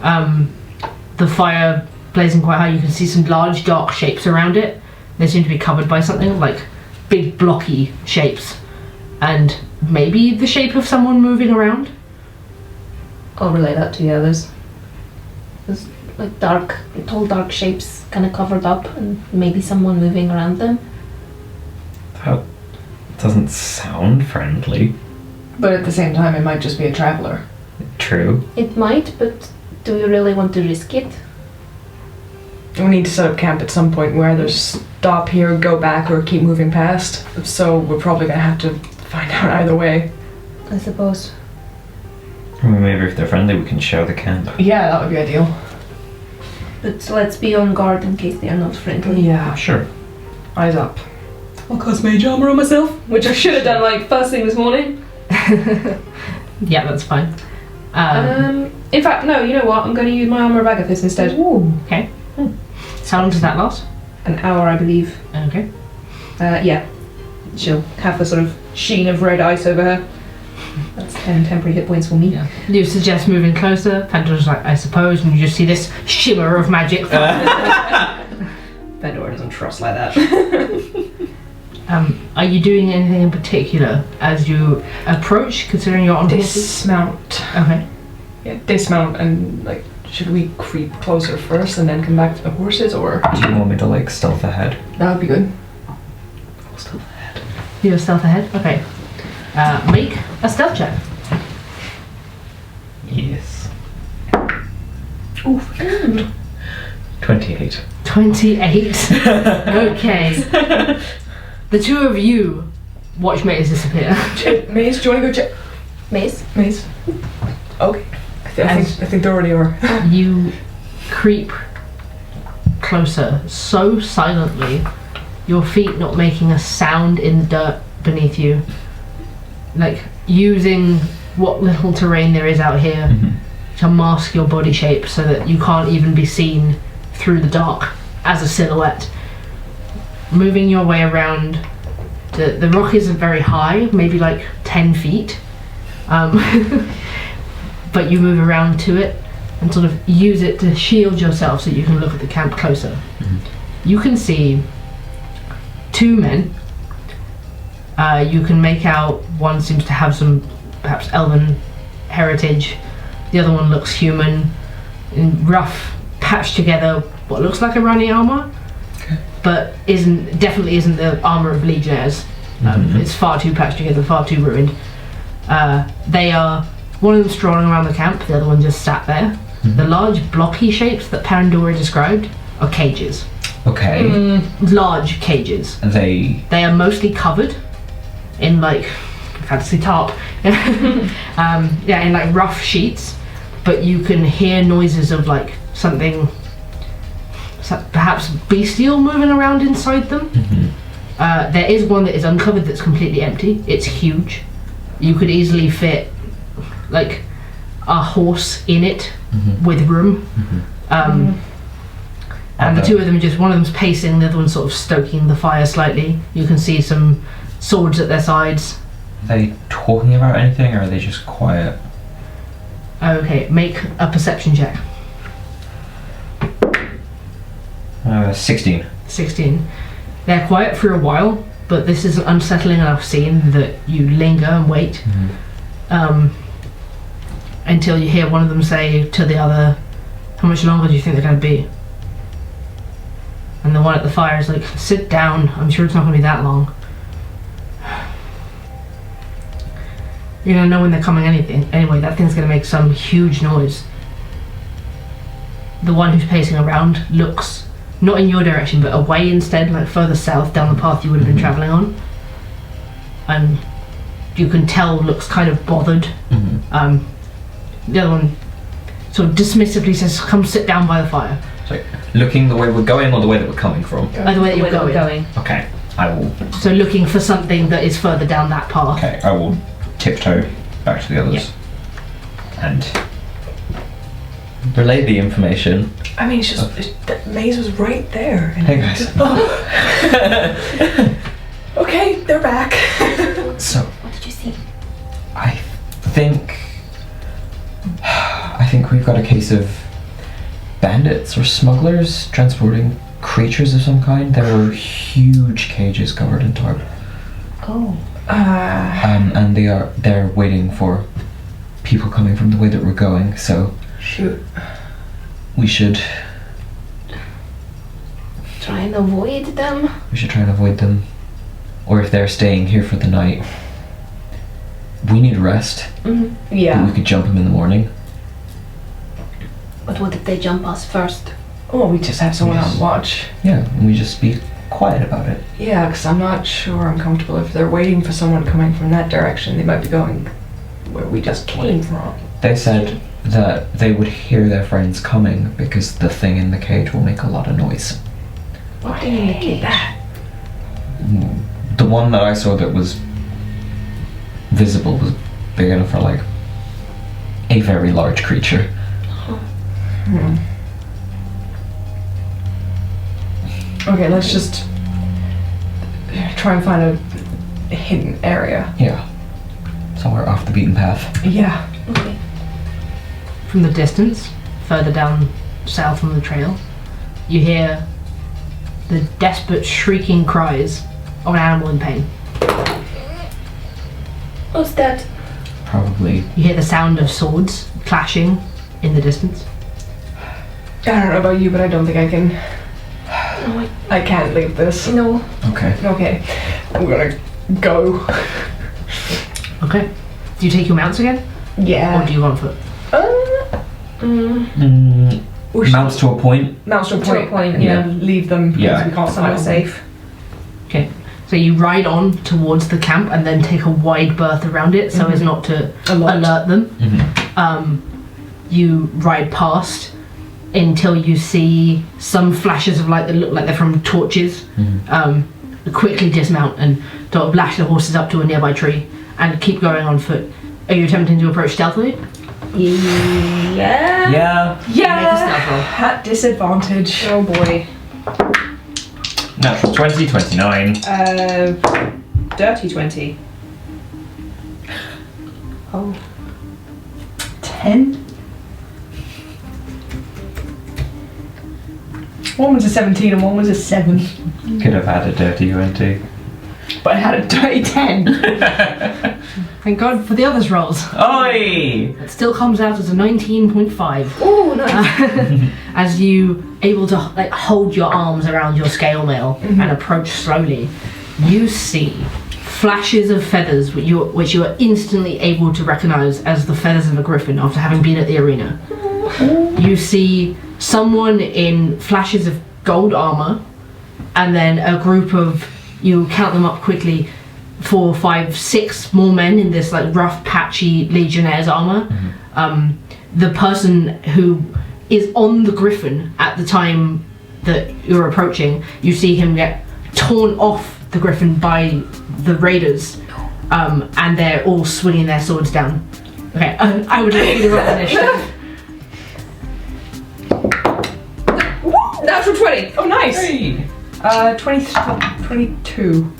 The fire blazing quite high. You can see some large dark shapes around it. They seem to be covered by something, like big blocky shapes, and maybe the shape of someone moving around. I'll relay that to the others. There's like tall dark shapes kind of covered up and maybe someone moving around them. That doesn't sound friendly. But at the same time, it might just be a traveller. True. It might, but do we really want to risk it? We need to set up camp at some point where there's stop here, go back, or keep moving past. So we're probably going to have to find out either way. I suppose. I mean, maybe if they're friendly, we can share the camp. Yeah, that would be ideal. But let's be on guard in case they are not friendly. Yeah, Sure. eyes up. I'll cast mage armor on myself, which I should have done like first thing this morning. Yeah, that's fine. In fact, no, you know what? I'm going to use my armor of Agathis instead. Okay. How long does that last? An hour, I believe. Okay. Yeah. She'll have a sort of sheen of red ice over her. That's 10 temporary hit points for me. Yeah. You suggest moving closer. Pandora's like, I suppose, and you just see this shimmer of magic. Pandora doesn't trust like that. Are you doing anything in particular as you approach, considering you're on horses? Dismount. Okay. Yeah, dismount and like, should we creep closer first and then come back to the horses, or? Do you want me to like stealth ahead? That would be good. Stealth ahead. You're stealth ahead? Okay. Make a stealth check. Yes. Oof. 28. 28. Okay. The two of you watch Maze disappear. Maze, do you want to go check? Mace? Maze. Okay. I think they already are. You creep closer so silently, your feet not making a sound in the dirt beneath you. Like using what little terrain there is out here to mask your body shape so that you can't even be seen through the dark as a silhouette. Moving your way around, the rock isn't very high, maybe like 10 feet. But you move around to it and sort of use it to shield yourself so you can look at the camp closer. You can see two men. You can make out one seems to have some perhaps elven heritage. The other one looks human, in rough, patched together, what looks like a running armor, but definitely isn't the armor of legionnaires. It's far too patched together, far too ruined. They are, one of them strolling around the camp, the other one just sat there. The large blocky shapes that Pandora described are cages. Okay. Large cages. They are mostly covered in like fantasy tarp. Yeah, in like rough sheets, but you can hear noises of like something perhaps bestial moving around inside them. There is one that is uncovered that's completely empty. It's huge. You could easily fit like a horse in it with room. And the two of them are just, one of them's pacing, the other one's sort of stoking the fire slightly. You can see some swords at their sides. they talking about anything, or are they just quiet? Okay, make a perception check. 16. 16. They're quiet for a while, but this is an unsettling enough scene that you linger and wait until you hear one of them say to the other, "How much longer do you think they're going to be?" And the one at the fire is like, "Sit down, I'm sure it's not going to be that long." You're going to know when they're coming anyway, that thing's going to make some huge noise. The one who's pacing around looks not in your direction, but away instead, like further south down the path you would have been travelling on. And you can tell looks kind of bothered. The other one sort of dismissively says, "Come sit down by the fire." So, looking the way we're going or the way that we're coming from? By the way that you're going. Okay, I will. So looking for something that is further down that path. Okay, I will tiptoe back to the others and relay the information. I mean, it's just that maze was right there. And Hey guys. Okay, they're back. So, What did you see? I think we've got a case of bandits or smugglers transporting creatures of some kind. There were huge cages covered in tarp. Oh. And they're waiting for people coming from the way that we're going, so Shoot. we should Try and avoid them. try and avoid them. Or if they're staying here for the night, we need rest. Mm-hmm. But Yeah. we could jump them in the morning. But what if they jump us first? Oh, we just have someone on watch. Yeah, and we just be quiet about it. Yeah, because I'm not sure I'm comfortable if they're waiting for someone coming from that direction. They might be going where we just came from. They said that they would hear their friends coming because the thing in the cage will make a lot of noise. What thing in the cage? The one that I saw that was visible was big enough for like a very large creature. Okay, let's just try and find a hidden area. Yeah. Somewhere off the beaten path. Yeah. Okay. From the distance, further down south from the trail, you hear the desperate shrieking cries of an animal in pain. What's that? Probably. You hear the sound of swords clashing in the distance. I don't know about you, but I don't think I can. No, I can't leave this. no. Okay. Okay, I'm gonna go. Okay. Do you take your mounts again? Or Yeah. do you go on foot? We should- Mounts to a point. Mounts to a To a point. point, yeah. Leave them because Yeah. we can't Somewhere find safe. Okay. So you ride on towards the camp and then take a wide berth around it so as not to alert them. You ride past until you see some flashes of light that look like they're from torches. Quickly dismount and sort of lash the horses up to a nearby tree and keep going on foot. Are you attempting to approach stealthily? Yeah. Yeah. Yeah. Make a stealth roll. At disadvantage. Oh boy. Natural 20, 29. Dirty 20. Oh. 10. One was a 17 and one was a 7. Could have had a dirty 20. But I had a dirty 10. Thank God for the others' rolls. Oi! It still comes out as a 19.5. Oh, nice. As you able to like hold your arms around your scale mail and approach slowly, you see flashes of feathers which you are instantly able to recognize as the feathers of a griffin after having been at the arena. You see someone in flashes of gold armor, and then a group of, you count them up quickly, 4, 5, 6 more men in this like rough patchy Legionnaire's armor. The person who is on the griffin at the time that you're approaching, you see him get torn off the griffin by the raiders, and they're all swinging their swords down. Okay, I would like you to roll initiative. Natural 20. Oh, nice. Hey! 22.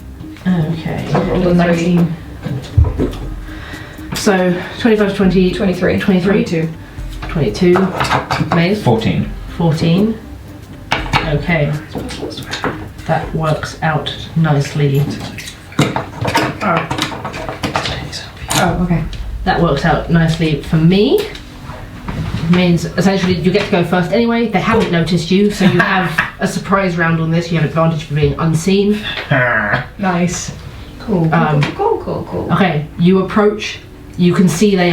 Okay. I rolled a 19. So 25 to 20. 23. 23. 22. Maze. 14. 14. Okay. That works out nicely. Oh, okay. That works out nicely for me. Means essentially you get to go first anyway. They haven't noticed you, so you have a surprise round on this. You have advantage for being unseen. Nice. Cool. Cool. Okay, you approach. You can see they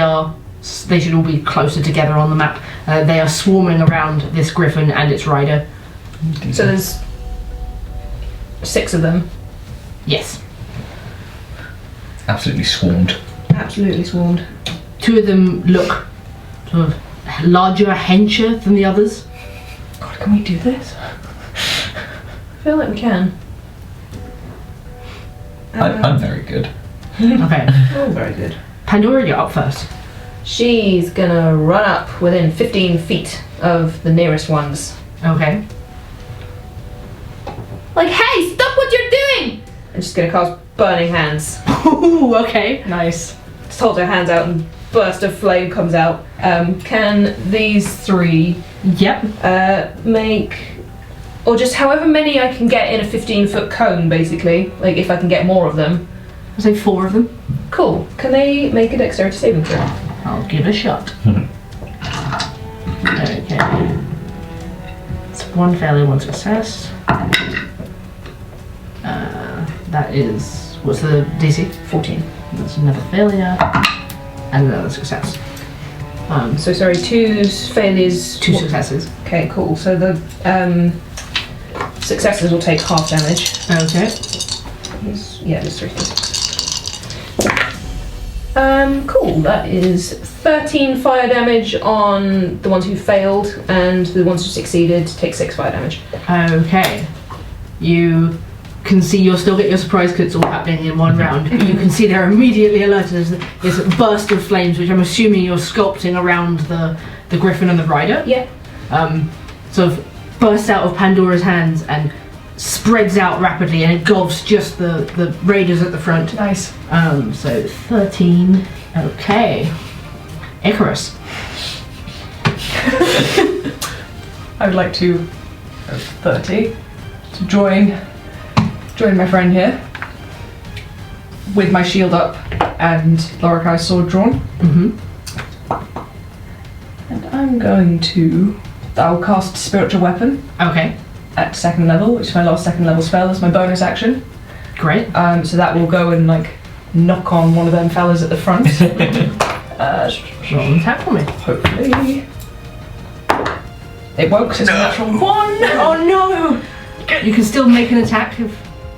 should all be closer together on the map. They are swarming around this griffin and its rider. So there's 6 of them. Yes. Absolutely swarmed. Absolutely swarmed. 2 of them look sort of larger, hencher than the others. God, can we do this? I feel like we can. I'm very good. Okay. Oh, very good. Pandora, you're up first. She's gonna run up within 15 feet of the nearest ones. Okay. Like, hey, stop what you're doing! And she's gonna cast Burning Hands. Ooh, okay. Nice. Just holds her hands out and burst of flame comes out. Can these 3 Yep. make, or just however many I can get in a 15-foot cone, basically, like if I can get more of them. I'll say 4 of them. Cool. Can they make a dexterity saving throw? I'll give it a shot. Okay. It's 1 failure, 1 success. That is, what's the DC? 14. That's another failure and another success. So sorry, 2 failures. 2 successes. Okay, cool. So the successes will take half damage. Okay. Yeah, there's 3 cool. That is 13 fire damage on the ones who failed, and the ones who succeeded take 6 fire damage. Okay. You can see you'll still get your surprise because it's all happening in one round. But you can see they're immediately alerted as this burst of flames, which I'm assuming you're sculpting around the griffin and the rider. Yeah. Sort of bursts out of Pandora's hands and spreads out rapidly and engulfs just the raiders at the front. Nice. So 13. Okay. Icarus. I would like to 30 to join my friend here with my shield up and Lorikai's sword drawn. And I'm going to I'll cast Spiritual Weapon Okay. at 2nd level, which is my last 2nd level spell. That's my bonus action. Great. So that will go and like knock on one of them fellas at the front. Roll an attack for me. Hopefully. It won't 'cause it's a natural 1! Oh no! You can still make an attack if...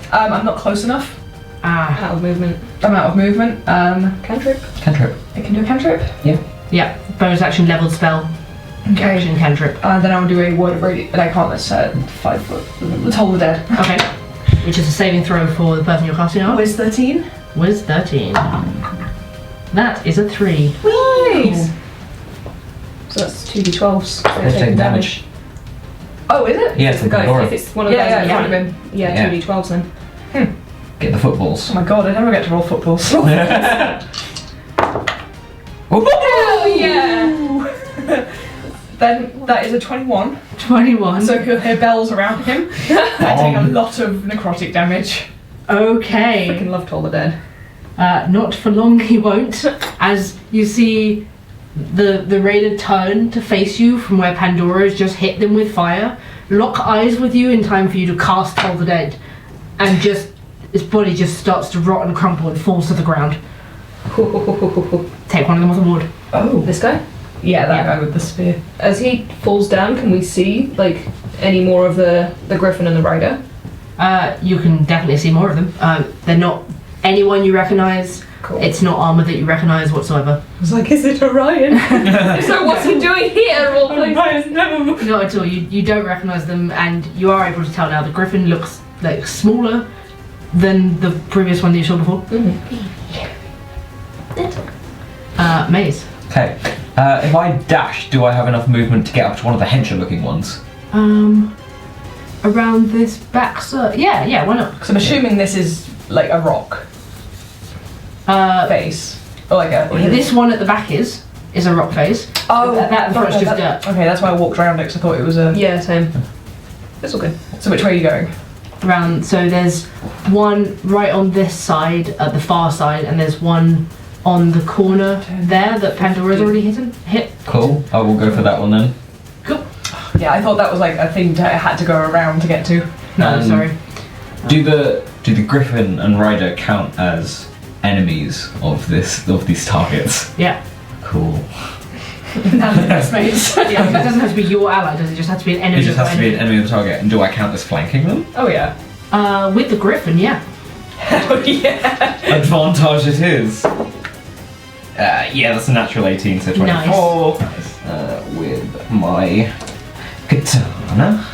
I'm not close enough. Out of movement. I'm out of movement. Cantrip. Cantrip. I can do a cantrip. Yeah, bonus action leveled spell. Okay. Action cantrip. Then I'll do a word of radius, but I can't. That's 5 foot. Let's hold the dead. Okay. Which is a saving throw for the person you're casting on. Wiz 13. Wiz 13. That is a 3. Nice. So that's 2d12s. They're taking damage. Oh, is it? Yes, the Pandora. If it's one of Yeah, those, yeah, it would have been. yeah, 2d12s then. Get the footballs. Oh my god, I never get to roll footballs. Oh yeah! Then that is a 21. 21. So you'll hear bells around him. I take a lot of necrotic damage. Okay. Freaking love Toll the Dead. Not for long he won't. As you see the raider turn to face you from where Pandora has just hit them with fire, lock eyes with you in time for you to cast Toll the Dead, and just his body just starts to rot and crumple and falls to the ground. Take one of them off the board. Oh. This guy? Yeah, that guy with the spear. As he falls down, can we see like any more of the griffin and the rider? You can definitely see more of them. They're not anyone you recognise. Cool. It's not armour that you recognise whatsoever. I was like, is it Orion? So what's he doing here? All places? no. Not at all. You don't recognise them, and you are able to tell now the griffin looks like smaller than the previous one that you saw before. Maze. Okay. If I dash, do I have enough movement to get up to one of the hencher-looking ones? Around this back circle. Yeah, why not? Because I'm assuming this is like a rock face. Oh, like a... This one at the back is a rock face. Oh, that at the front's okay, just dirt. Okay, that's why I walked around it, because I thought it was a... Yeah, same. It's all good. So which way are you going? Around, so there's one right on this side, at the far side, and there's one on the corner there that Pandora's already hit. Cool. I will go for that one then. Cool. Yeah, I thought that was like a thing that I had to go around to get to. No, sorry. Do the Griffin and Rider count as enemies of these targets? Yeah. Cool. That's mates. Yeah, it doesn't have to be your ally, does it? Just have to be an enemy. It just has to be an enemy of the target. And do I count as flanking them? Oh yeah. With the Griffin, yeah. Hell yeah. Advantage it is. Yeah, that's a natural 18, so 24. Nice. With my katana.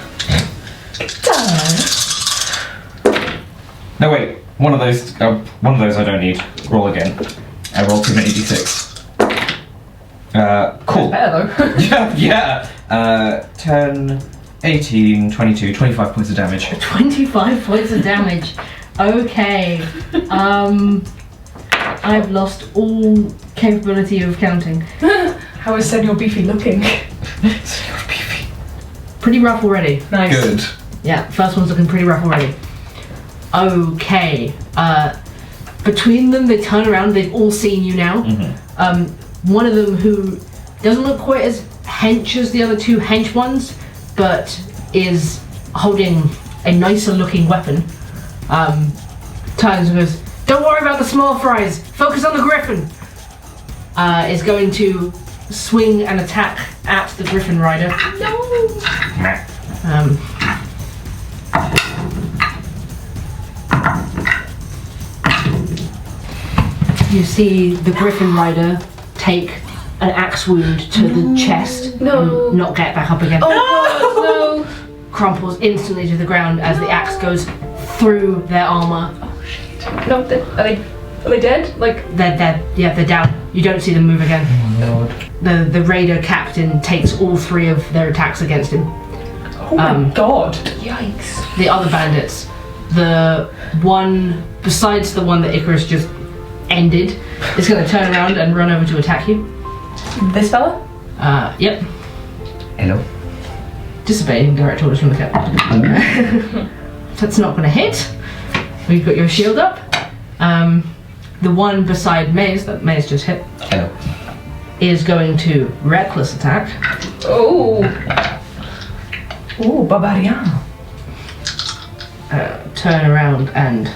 No wait, one of those I don't need. Roll again. I rolled too many d6. Cool. Better though. yeah. 10, 18, 22, 25 points of damage. 25 points of damage. Okay. I've lost all capability of counting. How is Senor Beefy looking? Senor Beefy. Pretty rough already. Nice. Good. Yeah, first one's looking pretty rough already. Okay. Between them, they turn around. They've all seen you now. One of them, who doesn't look quite as hench as the other two hench ones, but is holding a nicer looking weapon, turns and goes, "Don't worry about the small fries. Focus on the Griffin." Is going to swing and attack at the Griffin Rider. You see the Griffin Rider take an axe wound to the chest and not get back up again. Oh no! Crumples instantly to the ground as the axe goes through their armor. Oh shit. No, are they dead? Like They're dead. Yeah, they're down. You don't see them move again. Oh Lord. The raider captain takes all 3 of their attacks against him. Oh my god. yikes. The other bandits, the one besides the one that Icarus just ended, is going to turn around and run over to attack you. This fella? Yep. Hello. Disobeying direct orders from the captain. That's not going to hit. We've got your shield up. The one beside Maze, that Maze just hit, Hello. is going to reckless attack. Oh. Ooh, Barbarian. Turn around and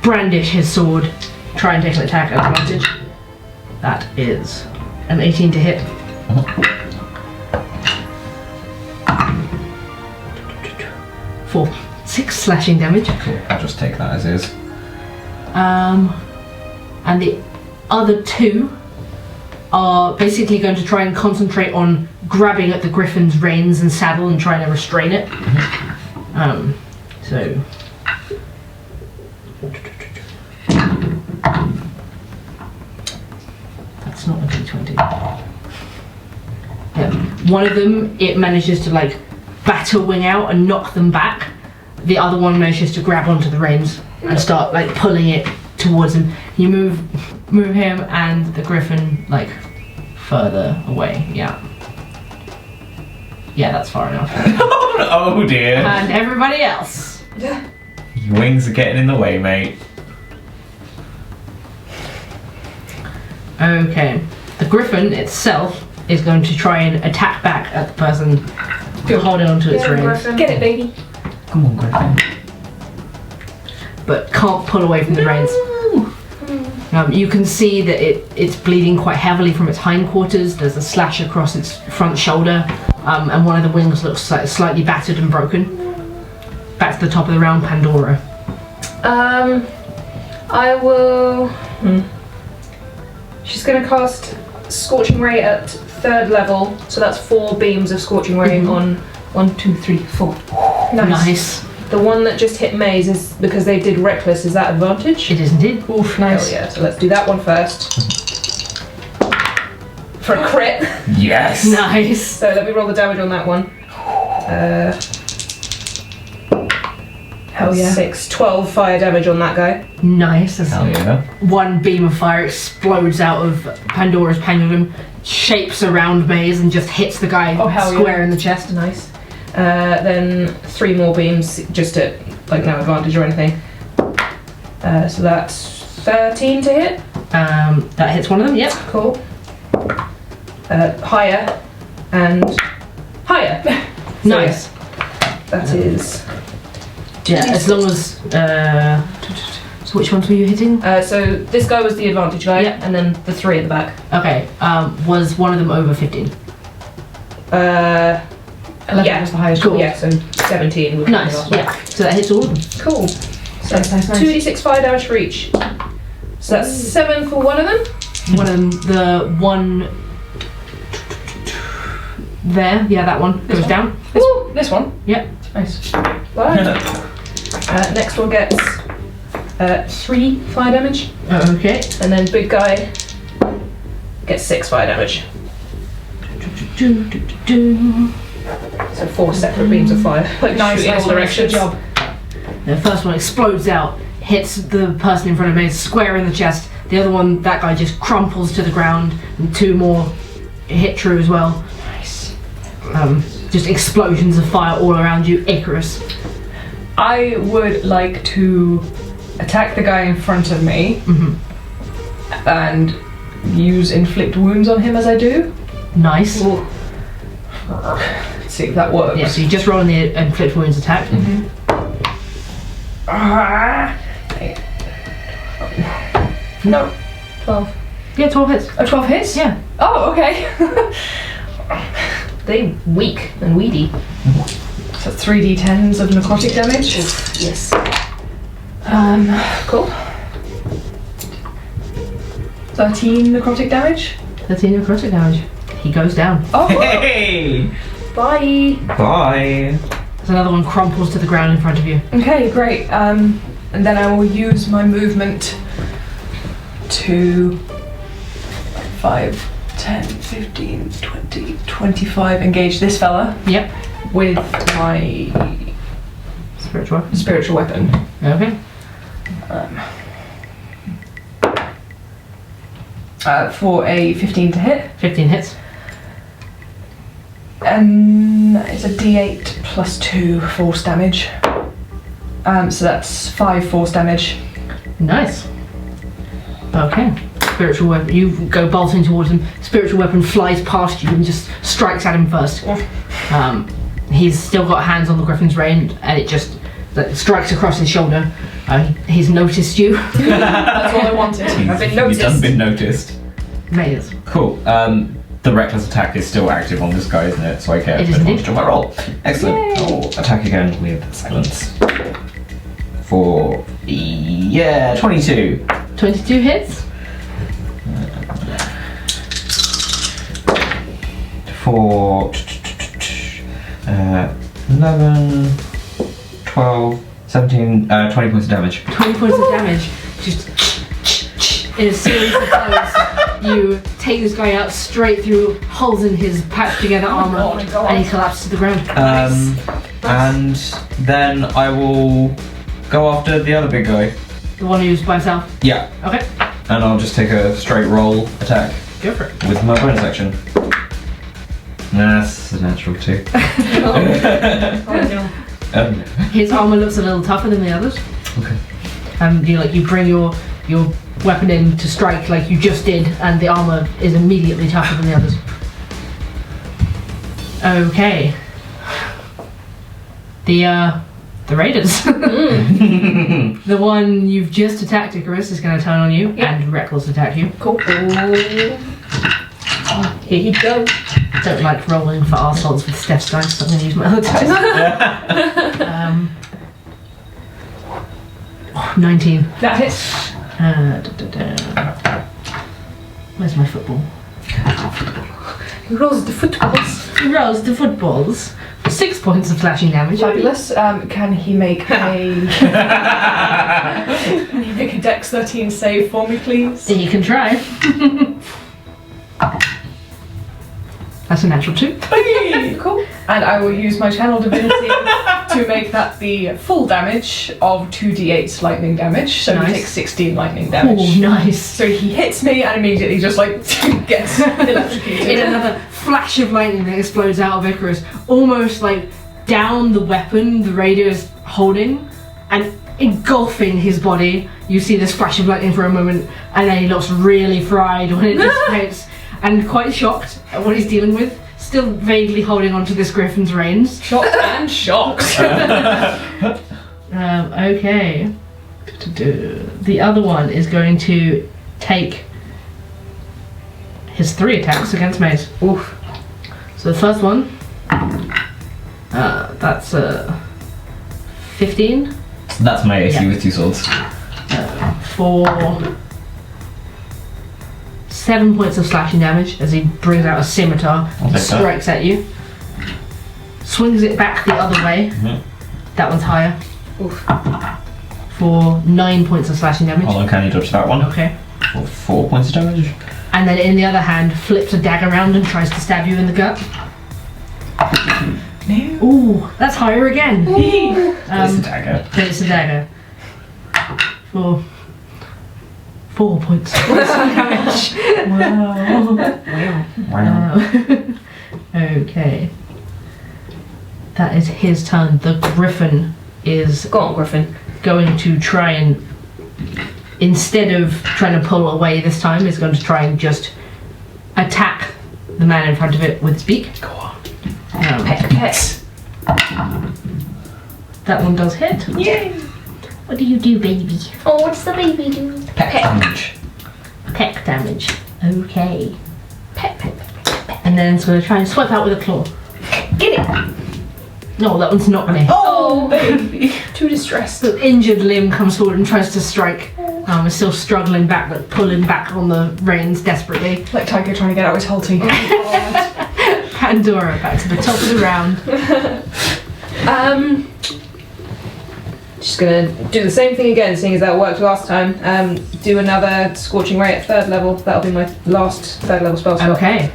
brandish his sword, try and take an attack at advantage. That is an 18 to hit. For 6 slashing damage. Cool. I'll just take that as is. And the other 2 are basically going to try and concentrate on grabbing at the Griffin's reins and saddle and trying to restrain it. So that's not a d20. Yeah. One of them, it manages to batter wing out and knock them back. The other one manages to grab onto the reins and start pulling it towards him. You move him and the Griffin further away. Yeah, that's far enough. Oh dear. And everybody else. Your wings are getting in the way, mate. Okay. The Griffin itself is going to try and attack back at the person holding onto its reins, Get it, baby. Come on, Griffin. but can't pull away from the reins. You can see that it's bleeding quite heavily from its hindquarters. There's a slash across its front shoulder, and one of the wings looks slightly battered and broken. Back to the top of the round, Pandora. I will. She's going to cast Scorching Ray at 3rd level, so that's 4 beams of Scorching Ray on 1, 2, 3, 4. Nice. The one that just hit Maze is because they did Reckless. Is that advantage? It is indeed. Oof, nice. Hell yeah. So let's do that one first. For a crit. Yes. Hell yeah. 6, 12 fire damage on that guy. Nice. That's Hell yeah. one beam of fire explodes out of Pandora's pendulum, shapes a round maze, and just hits the guy hell square yeah. in the chest. Nice. Then 3 more beams, just at like no advantage or anything. So that's 13 to hit. That hits one of them. Yep. Cool. Higher and higher. So, Nice. That is. Yeah. As long as. So which ones were you hitting? So this guy was the advantage guy, Yeah. and then the 3 at the back. Okay. Was one of them over 15? 11 was the highest. Cool. Yeah, so 17 would be the Nice. last one. Yeah. So that hits all of them. Cool. So Nice. 2d6 fire damage for each. So that's 7 for one of them. One of them, the one there, yeah, that one goes one? down. This one? Yep. Nice. Right. Next one gets 3 fire damage, Okay. and then big guy gets 6 fire damage. So 4 separate beams of fire, like Nice, shooting all directions. Good job. The first one explodes out, hits the person in front of me square in the chest. The other one, that guy just crumples to the ground, and 2 more hit true as well. Nice. Just explosions of fire all around you. Icarus. I would like to attack the guy in front of me and use inflict wounds on him as I do. Nice. Let's see if that works. Yeah, so you just roll on the inflict wounds attack. No. 12. Yeah, 12 hits. Oh, 12 hits? Yeah. Oh, okay. They weak and weedy. So 3d10s of necrotic damage. Yes. Cool. 13 necrotic damage. 13 necrotic damage. He goes down. Oh, Hey! Bye. Bye! There's another one crumples to the ground in front of you. okay, great. And then I will use my movement to 5, 10, 15, 20, 25 engage this fella Yep. with my Spiritual. spiritual weapon. Okay. For a 15 to hit. 15 hits. And it's a d8 plus 2 force damage. So that's 5 force damage. Nice. Okay. Spiritual weapon. You go bolting towards him. Spiritual weapon flies past you and just strikes at him first. He's still got hands on the griffin's rein, and it just strikes across his shoulder. He's noticed you. That's all I wanted. I've been noticed. You've done been noticed. Mayors. Cool. The reckless attack is still active on this guy, isn't it? So I get It is advantage indeed. on my roll. Excellent. I'll attack again with silence. For 22. 22 hits. For 11, 12, 17, 20 points of damage. 20 points of damage. Just in a series of blows, you take this guy out straight through holes in his patched together armor, and he collapses to the ground. And then I will go after the other big guy. The one who's by himself. Yeah. Okay. And I'll just take a straight roll attack Go for it. with my bonus action. That's a natural 2. His armor looks a little tougher than the others. Okay. You bring your weapon in to strike like you just did, and the armor is immediately tougher than the others. Okay. The raiders. The one you've just attacked, Icarus, is going to turn on you and reckless attack you. Cool. Here you go. Don't like rolling for arseholes with Stef's dice, so I'm going to use my other dice. 19. That hits. Where's my football? He rolls the footballs. He rolls the footballs for 6 points of slashing damage. Fabulous. Can he make a Can he make a Dex 13 save for me, please? He can try. That's a natural 2. Cool. And I will use my channel divinity to make that the full damage of 2d8 lightning damage. So Nice. he takes 16 lightning damage. Oh, nice. So he hits me and immediately just like gets electrocuted. In another flash of lightning that explodes out of Icarus, almost like down the weapon the raider is holding, and engulfing his body. You see this flash of lightning for a moment, and then he looks really fried when it dissipates, and quite shocked at what he's dealing with. Still vaguely holding onto this griffin's reins. Shocked and shocked. Okay. The other one is going to take his 3 attacks against Maze. Oof. So the first one, that's 15 That's my AC Yeah. with 2 swords. for 7 points of slashing damage as he brings out a scimitar I'll and take that. strikes at you. Swings it back the other way. Mhm. That one's higher. Oof. For 9 points of slashing damage. I'll uncanny dodge that one. Okay. For 4 points of damage. And then in the other hand, flips a dagger around and tries to stab you in the gut. No. Ooh, that's higher again. It's a dagger. But it's a dagger. For 4 points of damage. Wow. Okay. That is his turn. The griffin is Go on, Griffin. going to try and, instead of trying to pull away this time, is going to try and just attack the man in front of it with its beak. Go on. Peck, peck. That one does hit. Yay! What do you do, baby? Oh, what's the baby do? Peck damage. Peck damage. Okay. Pet, pet, pet, pet. And then it's going to try and swipe out with a claw. Get it! No, that one's not going to hit. Oh, baby! Too distressed. The injured limb comes forward and tries to strike. Is still struggling back, but pulling back on the reins desperately. Like Tiger trying to get out his halty. Pandora, back to the top of the round. Just gonna do the same thing again, seeing as that worked last time. Do another Scorching Ray at 3rd level. That'll be my last 3rd level spell slot. Okay.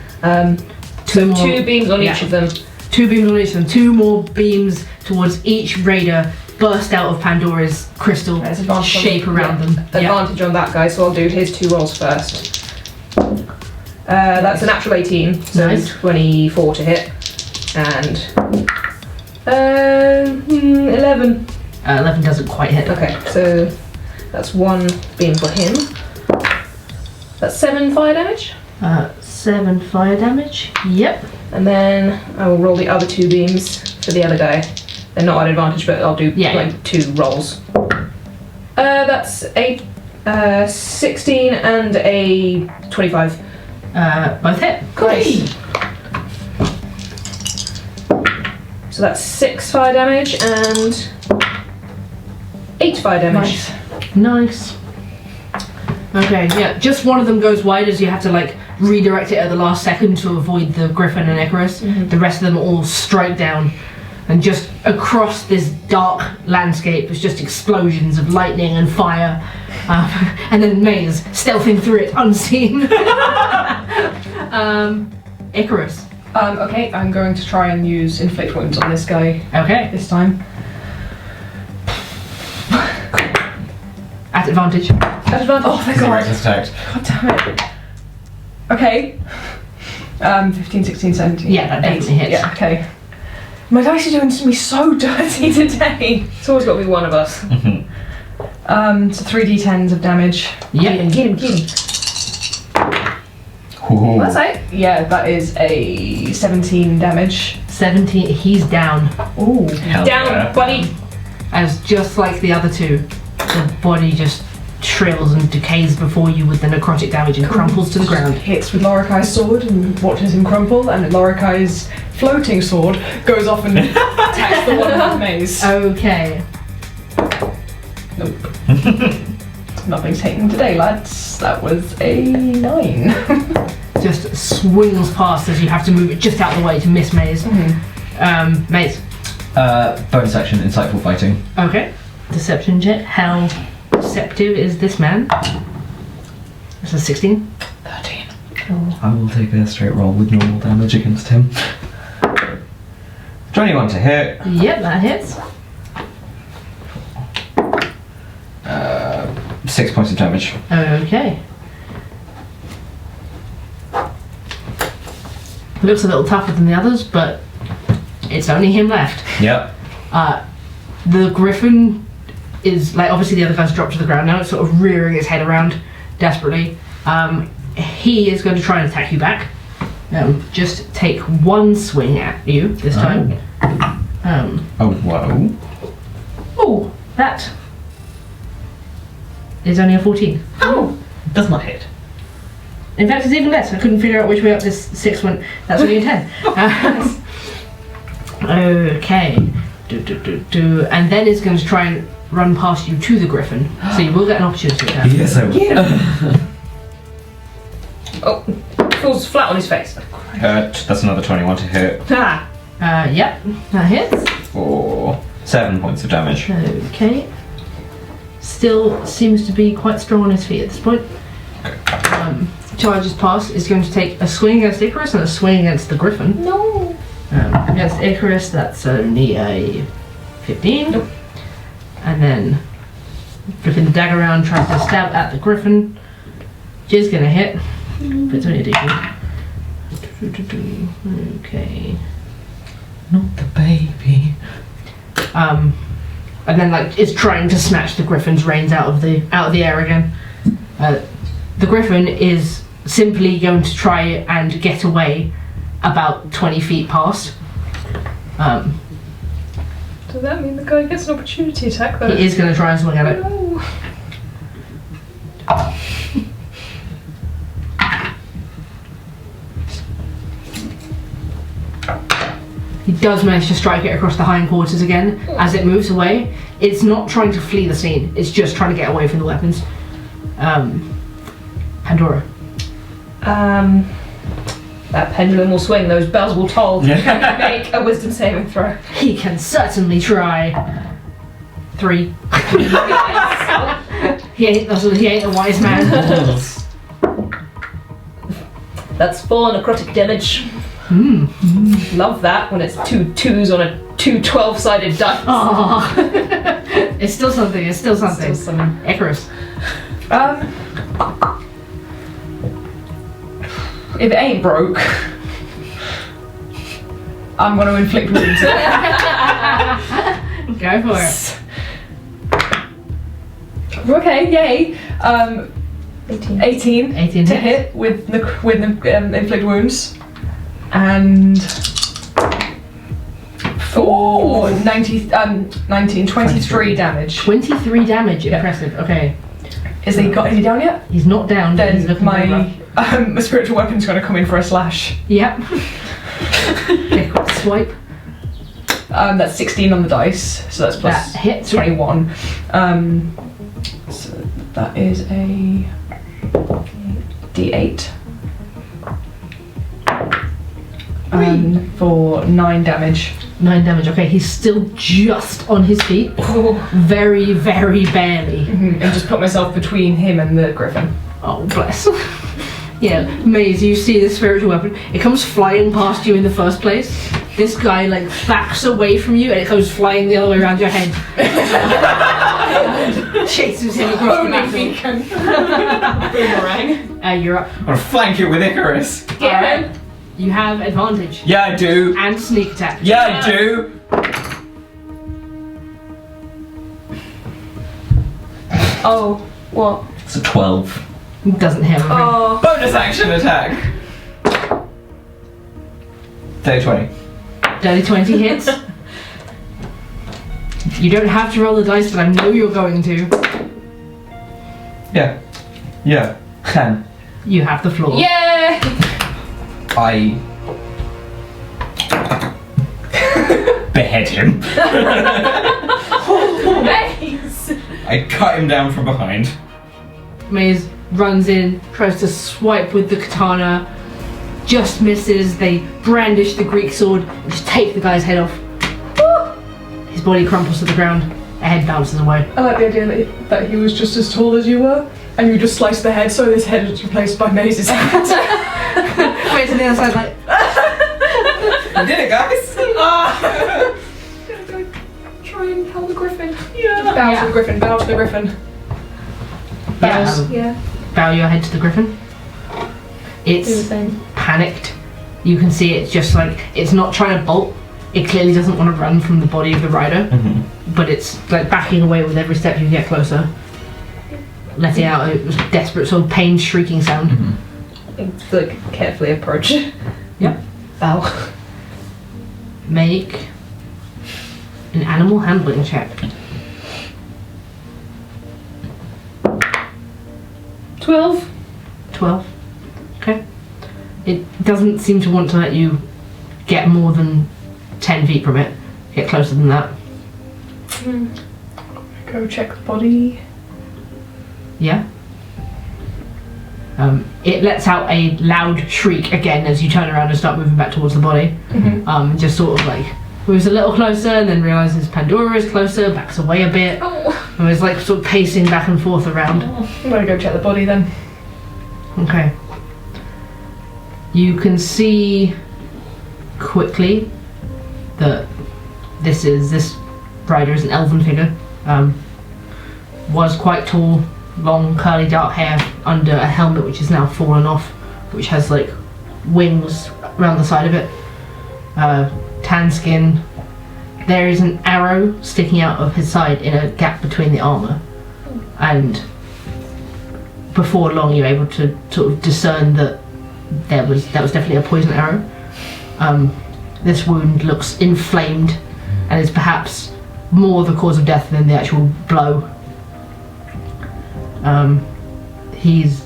So more- 2 beams on yeah. each of them. 2 beams on each of them. 2 more beams towards each raider burst out of Pandora's crystal There's advantage on- shape around them. Yeah. Advantage on that guy, so I'll do his 2 rolls first. That's a natural 18, so Nice. 24 to hit. And 11. 11 doesn't quite hit. Okay, so that's 1 beam for him. That's 7 fire damage. 7 fire damage. Yep. And then I will roll the other 2 beams for the other guy. They're not at advantage, but I'll do Yeah, like 2 rolls. That's a 16 and a 25. Both hit. Nice. So that's 6 fire damage and 8 fire damage. Nice. Okay, yeah, just one of them goes wide as you have to like redirect it at the last second to avoid the griffin and Icarus. The rest of them all strike down, and just across this dark landscape is just explosions of lightning and fire, and then Maze stealthing through it unseen. Icarus. Okay, I'm going to try and use Inflict Wounds on this guy Okay, this time. at advantage. At advantage. Oh, thank Sorry, God. it's attacked. God damn it. Okay. 15, 16, 17. Yeah, that definitely hits. Yeah, okay. My dice are doing me so dirty today. It's always got to be one of us. So 3d10s of damage. Yep. Get him, get him. Ooh. That's it. Yeah, that is a 17 damage. 17. He's down. Ooh. Hell Down, yeah. buddy. As just like the other two, the body just shrills and decays before you with the necrotic damage and crumples to the ground. Hits with Lorikai's sword and watches him crumple, and Lorikai's floating sword goes off and attacks the one with Maze. Okay. Nope. Nothing's taken today, lads. That was a 9. Just swings past as you have to move it just out of the way to miss Maze. Maze. Bonus action, insightful fighting. Okay. Deception check. How deceptive is this man? This is 16. 13. I will take a straight roll with normal damage against him. 21 to hit. Yep, that hits. 6 points of damage. Okay. Looks a little tougher than the others, but it's only him left. Yep. The griffin is, like, obviously the other guy's dropped to the ground now. It's sort of rearing its head around desperately. He is going to try and attack you back. Just take one swing at you this time. Oh, whoa. Oh, that is only a 14. Oh! Does not hit. In fact, it's even less. I couldn't figure out which way up this 6 went. That's only a 10. Okay. And then it's going to try and run past you to the griffin. So you will get an opportunity attack. Yes, I will. Oh, falls flat on his face. That's another 21 to hit. Ha! Yep, that hits. For 7 points of damage. Okay. Still seems to be quite strong on his feet at this point. Charges past, is going to take a swing against Icarus and a swing against the griffin. No. Against Icarus, that's only a 15. Nope. And then flipping the dagger around, tries to stab at the griffin. Which is going to hit, but it's only a D4. Okay. Not the baby. And then like it's trying to snatch the griffin's reins out of the air again. The griffin is simply going to try and get away about 20 feet past. Does that mean the guy gets an opportunity attack though? He is going to try and swing at it. No. He does manage to strike it across the hindquarters again as it moves away. It's not trying to flee the scene, it's just trying to get away from the weapons. Pandora. That pendulum will swing, those bells will toll. Make a wisdom saving throw. He can certainly try. 3. He ain't a wise man. That's 4 necrotic damage. Love that when it's 2 2s on a 2 12-sided dice. Oh. It's still something, it's still something. Icarus. If it ain't broke, I'm going to inflict wounds. Go for it. Okay, yay. 18. 18 18 to hits. hit with inflict wounds. And for 19, 23 damage. 23 damage, impressive. Okay. Is he down yet? He's not down, but he's Then looking very rough. my spiritual weapon's going to come in for a slash. Yep. Okay, quick swipe. That's 16 on the dice, so that's plus That hits, 21. So that is a D8. For 9 damage. 9 damage. Okay, he's still just on his feet. Very, very barely. And just put myself between him and the griffin. Oh, bless. Yeah, Maze, you see this spiritual weapon. It comes flying past you in the first place. This guy, like, backs away from you and it goes flying the other way around your head. Chases him across the battlefield. Boomerang. You're up. I'm gonna flank it with Icarus. Alright. You have advantage. Yeah, I do. And sneak attack. Yeah, I do. Oh, what? It's a 12. Doesn't hit him. Oh. Bonus action attack. Day 20. Dirty 20 hits. You don't have to roll the dice, but I know you're going to. Yeah. Yeah. 10. You have the floor. Yay! I behead him. Nice! I cut him down from behind. Maze runs in, tries to swipe with the katana, just misses. They brandish the Greek sword and just take the guy's head off. His body crumples to the ground, a head bounces away. I like the idea that he was just as tall as you were, and you just sliced the head, so his head was replaced by Maze's head. Wait to the other side, like, I did it, guys. Bow Yeah. to the griffin, bow to the griffin. Yeah, Bows. Yeah. bow your head to the griffin. Do the It's same. panicked. You can see it's just like, it's not trying to bolt. It clearly doesn't want to run from the body of the rider, but it's like backing away with every step you get closer, letting out a desperate sort of pain shrieking sound. Like, carefully approach. Yep. Bow. Make an animal handling check. 12. 12. Okay. It doesn't seem to want to let you get more than 10 feet from it. Get closer than that. Go check the body. Yeah. It lets out a loud shriek again as you turn around and start moving back towards the body. Just sort of like moves a little closer and then realizes Pandora is closer, backs away a bit, and is like sort of pacing back and forth around. I'm gonna go check the body then. Okay. You can see quickly that this rider is an elven figure. Was quite tall, long curly dark hair under a helmet which is now fallen off, which has like wings around the side of it. Tan skin. There is an arrow sticking out of his side in a gap between the armour, and before long you're able to sort of discern that that was definitely a poison arrow. This wound looks inflamed and is perhaps more the cause of death than the actual blow. He's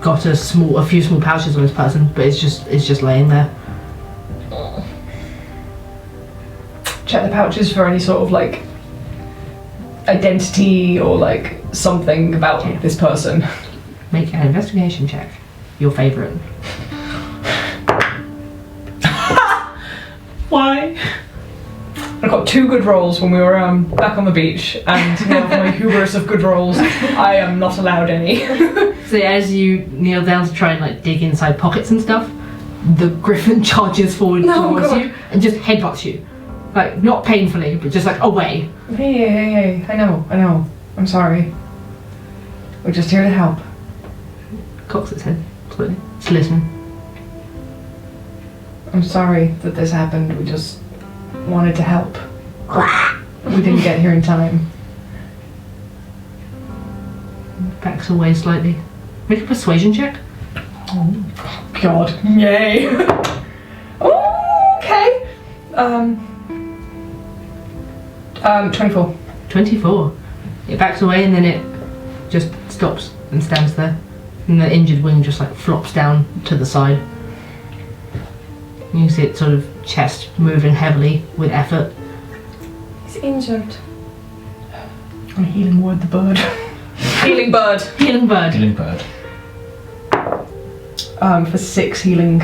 got a few small pouches on his person, but it's just laying there. Check the pouches for any sort of like identity or like something about this person. Make an investigation check. Your favourite. Why? I got 2 good rolls when we were back on the beach, and now for my hubris of good rolls, I am not allowed any. So as you kneel down to try and like dig inside pockets and stuff, the griffin charges forward towards God. you and just headbutts you. Like, not painfully, but just like away. Hey, I know. I'm sorry. We're just here to help. Cocks its head slightly. It's listening. I'm sorry that this happened. We just wanted to help. We didn't get here in time. Backs away slightly. Make a persuasion check. Oh, God. Yay. Okay. 24. 24. It backs away and then it just stops and stands there. And the injured wing just like flops down to the side. You can see its sort of chest moving heavily with effort. He's injured. I'm healing word the bird. Healing bird. Healing bird. Healing bird. For 6 healing.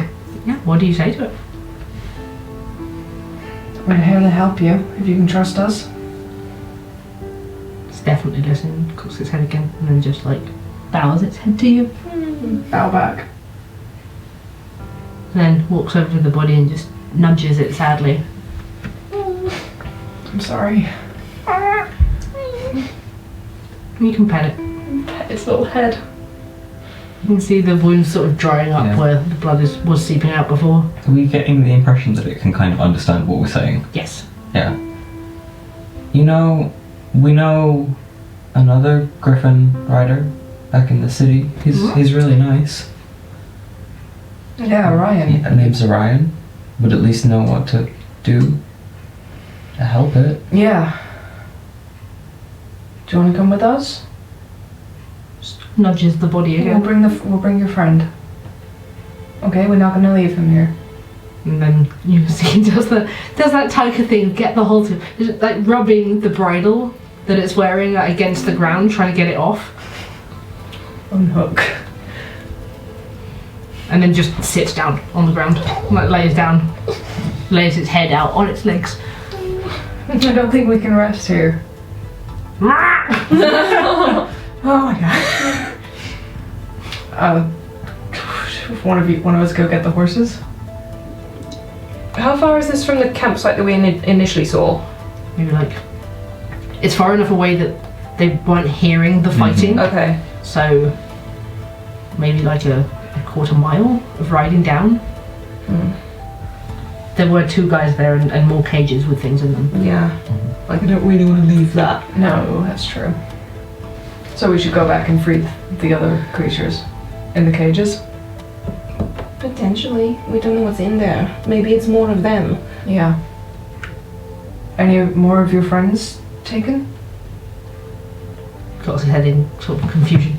Yeah, what do you say to it? We're here to help you, if you can trust us. It's definitely listening, cocks its head again, and then just like bows its head to you. Bow back. Then walks over to the body and just nudges it sadly. I'm sorry. You can pet it. Pet its little head. You can see the wound sort of drying up Yeah. where the blood was seeping out before. Are we getting the impression that it can kind of understand what we're saying? Yes. Yeah. You know, we know another griffin rider back in the city. He's really nice. Yeah, Ryan. His name's Orion. Would at least know what to do to help it. Yeah. Do you want to come with us? Nudges the body again. We'll bring your friend. Okay, we're not gonna leave him here. And then you see he does that Taika thing, get the halter, just like rubbing the bridle that it's wearing against the ground, trying to get it off, Unhook. and then just sits down on the ground, like lays down, lays its head out on its legs. I don't think we can rest here. Oh my god. One of us go get the horses. How far is this from the campsite that we initially saw? Maybe like It's far enough away that they weren't hearing the fighting. Okay. So maybe like a quarter mile of riding down. There were 2 guys there and more cages with things in them. Yeah. Like, I don't really want to leave that. No, that's true. So we should go back and free the other creatures in the cages? Potentially. We don't know what's in there. Maybe it's more of them. Yeah. Any more of your friends taken? Got his head in sort of confusion.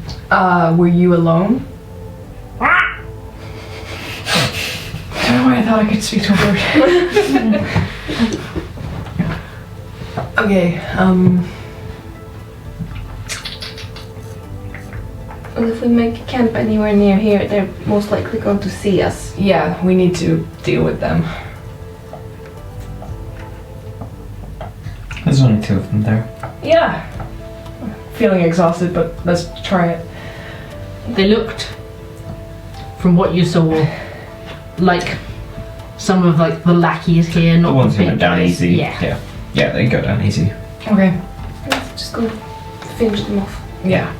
Were you alone? I don't know why I thought I could speak to a bird. Okay, Well, if we make camp anywhere near here, they're most likely going to see us. yeah, we need to deal with them. There's only 2 of them there. Yeah. Feeling exhausted, but let's try it. They looked, from what you saw, like some of like the lackeys here, not The ones who big went down guys. easy. Yeah. Yeah, they go down easy. Okay. Let's just go finish them off. Yeah.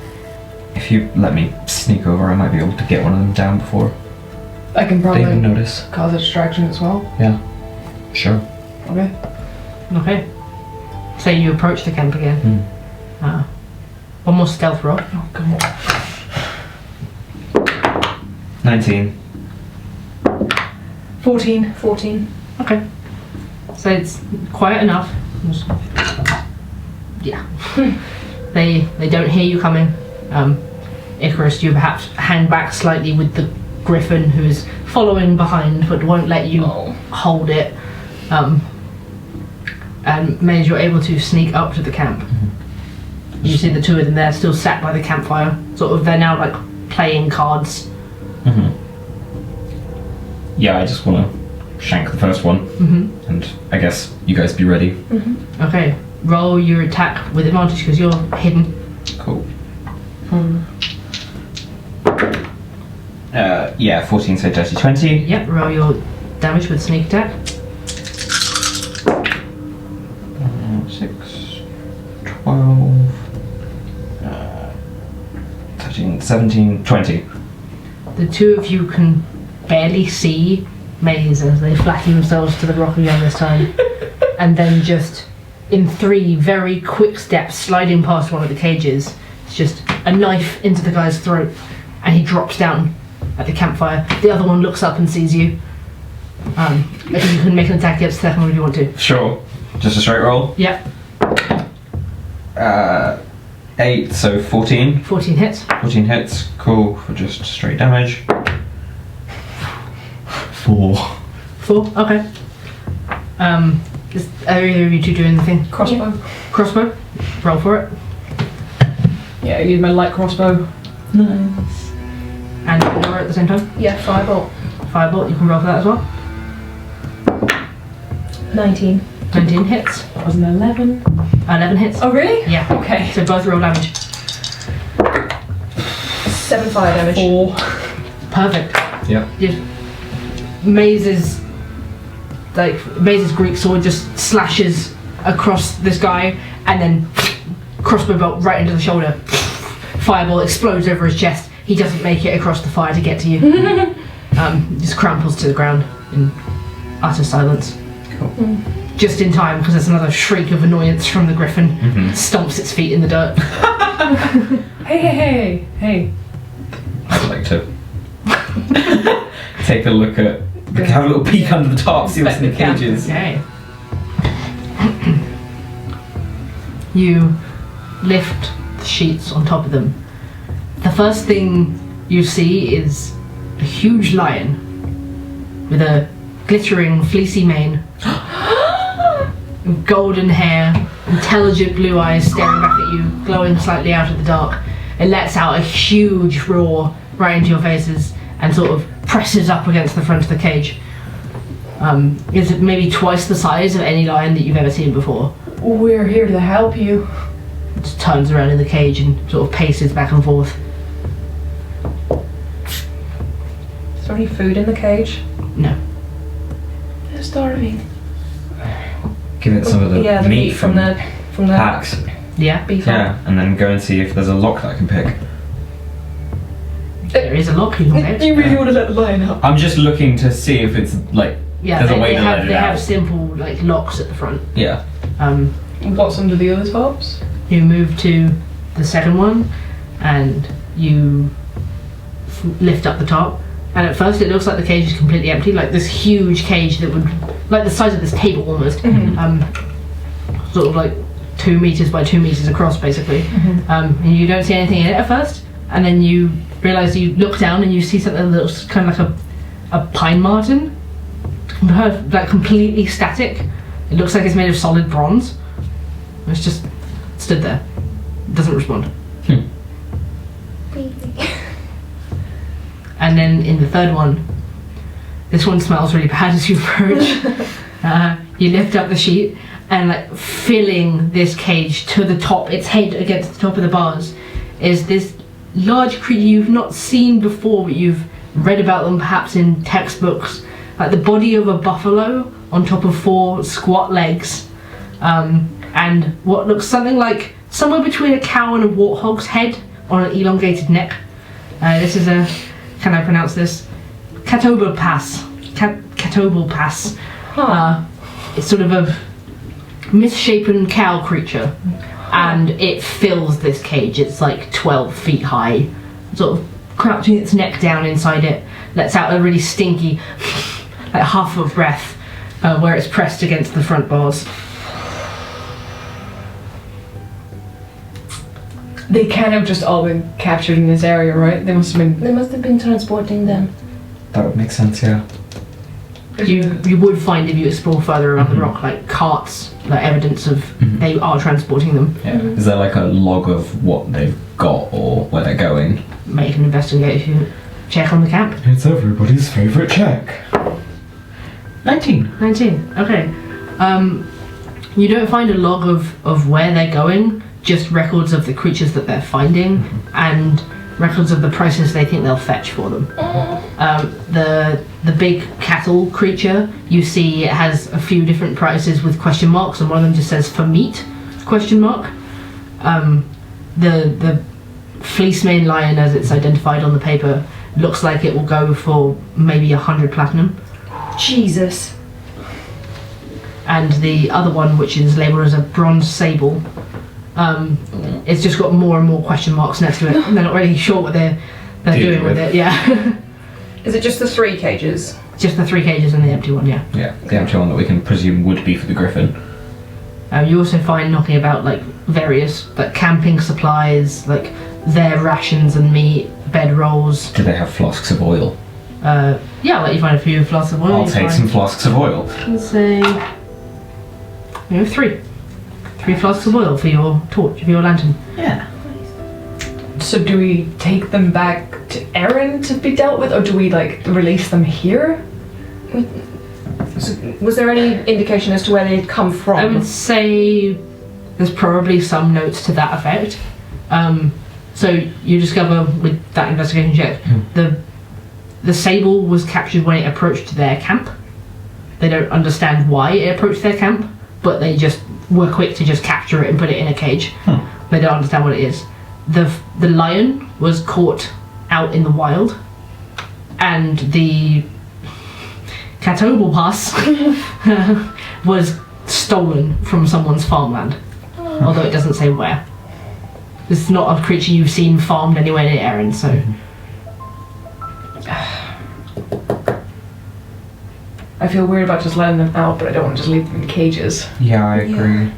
If you let me sneak over, I might be able to get one of them down before I can they probably even notice. cause a distraction as well. Sure. Okay. Okay. So you approach the camp again. One more stealth roll. Oh, God. 19. 14. 14. Okay. So it's quiet enough. Yeah. They don't hear you coming. Icarus, you perhaps hang back slightly with the griffin who is following behind but won't let you hold it. And Maze, you're able to sneak up to the camp. You see the 2 of them there still sat by the campfire. Sort of, they're now like playing cards. Yeah, I just want to shank the first one. And I guess you guys be ready. Okay, roll your attack with advantage because you're hidden. Cool. Yeah, 14, so dirty 20. Yep, roll your damage with sneak attack. 6, 12, 13, 17, 20. The 2 of you can barely see Maze as they flatten themselves to the rock again this time. And then just in 3 very quick steps, sliding past one of the cages, it's just a knife into the guy's throat and he drops down at the campfire. The other one looks up and sees you. I think you can make an attack against the second one if you want to. Sure. Just a straight roll. Yep, 8, so 14. 14 hits. 14 hits. Cool, for just straight damage. 4. 4, okay. Is either of you 2 doing anything? Crossbow. Crossbow, roll for it. Yeah, I use my light crossbow. Nice. And Pandora at the same time. Yeah, firebolt. Firebolt, you can roll for that as well. 19. 19 hits. That was an 11. 11 hits. Oh, really? Yeah. Okay. So both roll damage. 7 fire damage. 4. Perfect. Yep. Maze's Greek sword just slashes across this guy and then crossbow bolt right into the shoulder. Fireball explodes over his chest. He doesn't make it across the fire to get to you. Just crumples to the ground in utter silence. Cool. Just in time, because there's another shriek of annoyance from the griffin. Stomps its feet in the dirt. Hey. I'd like to take a look at, have a little peek under the top, see what's in the cages. Okay. You lift the sheets on top of them. The first thing you see is a huge lion with a glittering fleecy mane, golden hair, intelligent blue eyes staring back at you, glowing slightly out of the dark. It lets out a huge roar right into your faces and sort of presses up against the front of the cage. It's maybe twice the size of any lion that you've ever seen before. We're here to help you. It just turns around in the cage and sort of paces back and forth. Is there any food in the cage? No. They're starving. Give it some of the Yeah, the meat from the from the Hacks. Yeah. bee farm? Yeah, and then go and see if there's a lock that I can pick. There is a lock you can pick. You really want to let the lion out? I'm just looking to see if it's like Yeah, there's a way they to let it they out. have simple like locks at the front. Yeah. What's under the other tops? You move to the second one, and you lift up the top. And at first, it looks like the cage is completely empty, like this huge cage that would, like the size of this table almost, sort of like 2 meters by 2 meters across, basically. And you don't see anything in it at first, and then you realise you look down and you see something that looks kind of like a pine marten, like completely static. It looks like it's made of solid bronze. It's just stood there. It doesn't respond. And then in the third one, this one smells really bad as you approach. You lift up the sheet, and like filling this cage to the top, its head against the top of the bars, is this large creature you've not seen before, but you've read about them perhaps in textbooks. Like the body of a buffalo on top of 4 squat legs, and what looks something like somewhere between a cow and a warthog's head on an elongated neck. This is a, can I pronounce this? Catoblepas. Catoblepas. It's sort of a misshapen cow creature, and it fills this cage. It's like 12 feet high, sort of crouching its neck down inside it, lets out a really stinky like half of breath where it's pressed against the front bars. They can't have just all been captured in this area, right? They must have been transporting them. That would make sense, yeah. You would find if you explore further around the rock, like carts, like evidence of they are transporting them. Yeah. Is there like a log of what they've got or where they're going? Make an investigation check on the camp. It's everybody's favourite check. 19. 19. Okay. You don't find a log of where they're going, just records of the creatures that they're finding and records of the prices they think they'll fetch for them. The big cattle creature, you see it has a few different prices with question marks, and one of them just says for meat, question mark. The fleece mane lion, as it's identified on the paper, looks like it will go for maybe 100 platinum. Jesus. And the other one, which is labelled as a bronze sable, it's just got more and more question marks next to it. They're not really sure what they're doing with it. Yeah. Is it just the 3 cages? Just the 3 cages and the empty one. Yeah. Yeah, the empty one that we can presume would be for the griffin. You also find knocking about like various like camping supplies, like their rations and meat, bed rolls. Do they have flasks of oil? Yeah, like you find a few flasks of oil. I'll take some flasks of oil. Let's say you have 3 flasks of oil for your torch, for your lantern. Yeah. So do we take them back to Erin to be dealt with, or do we like release them here? So, was there any indication as to where they'd come from? I would say there's probably some notes to that effect. So you discover with that investigation check, the sable was captured when it approached their camp. They don't understand why it approached their camp, but they just were quick to just capture it and put it in a cage. They don't understand what it is. The lion was caught out in the wild, and the Catoblepas was stolen from someone's farmland, although it doesn't say where. This is not a creature you've seen farmed anywhere near Erin, so... I feel weird about just letting them out, but I don't want to just leave them in cages. Yeah, I agree.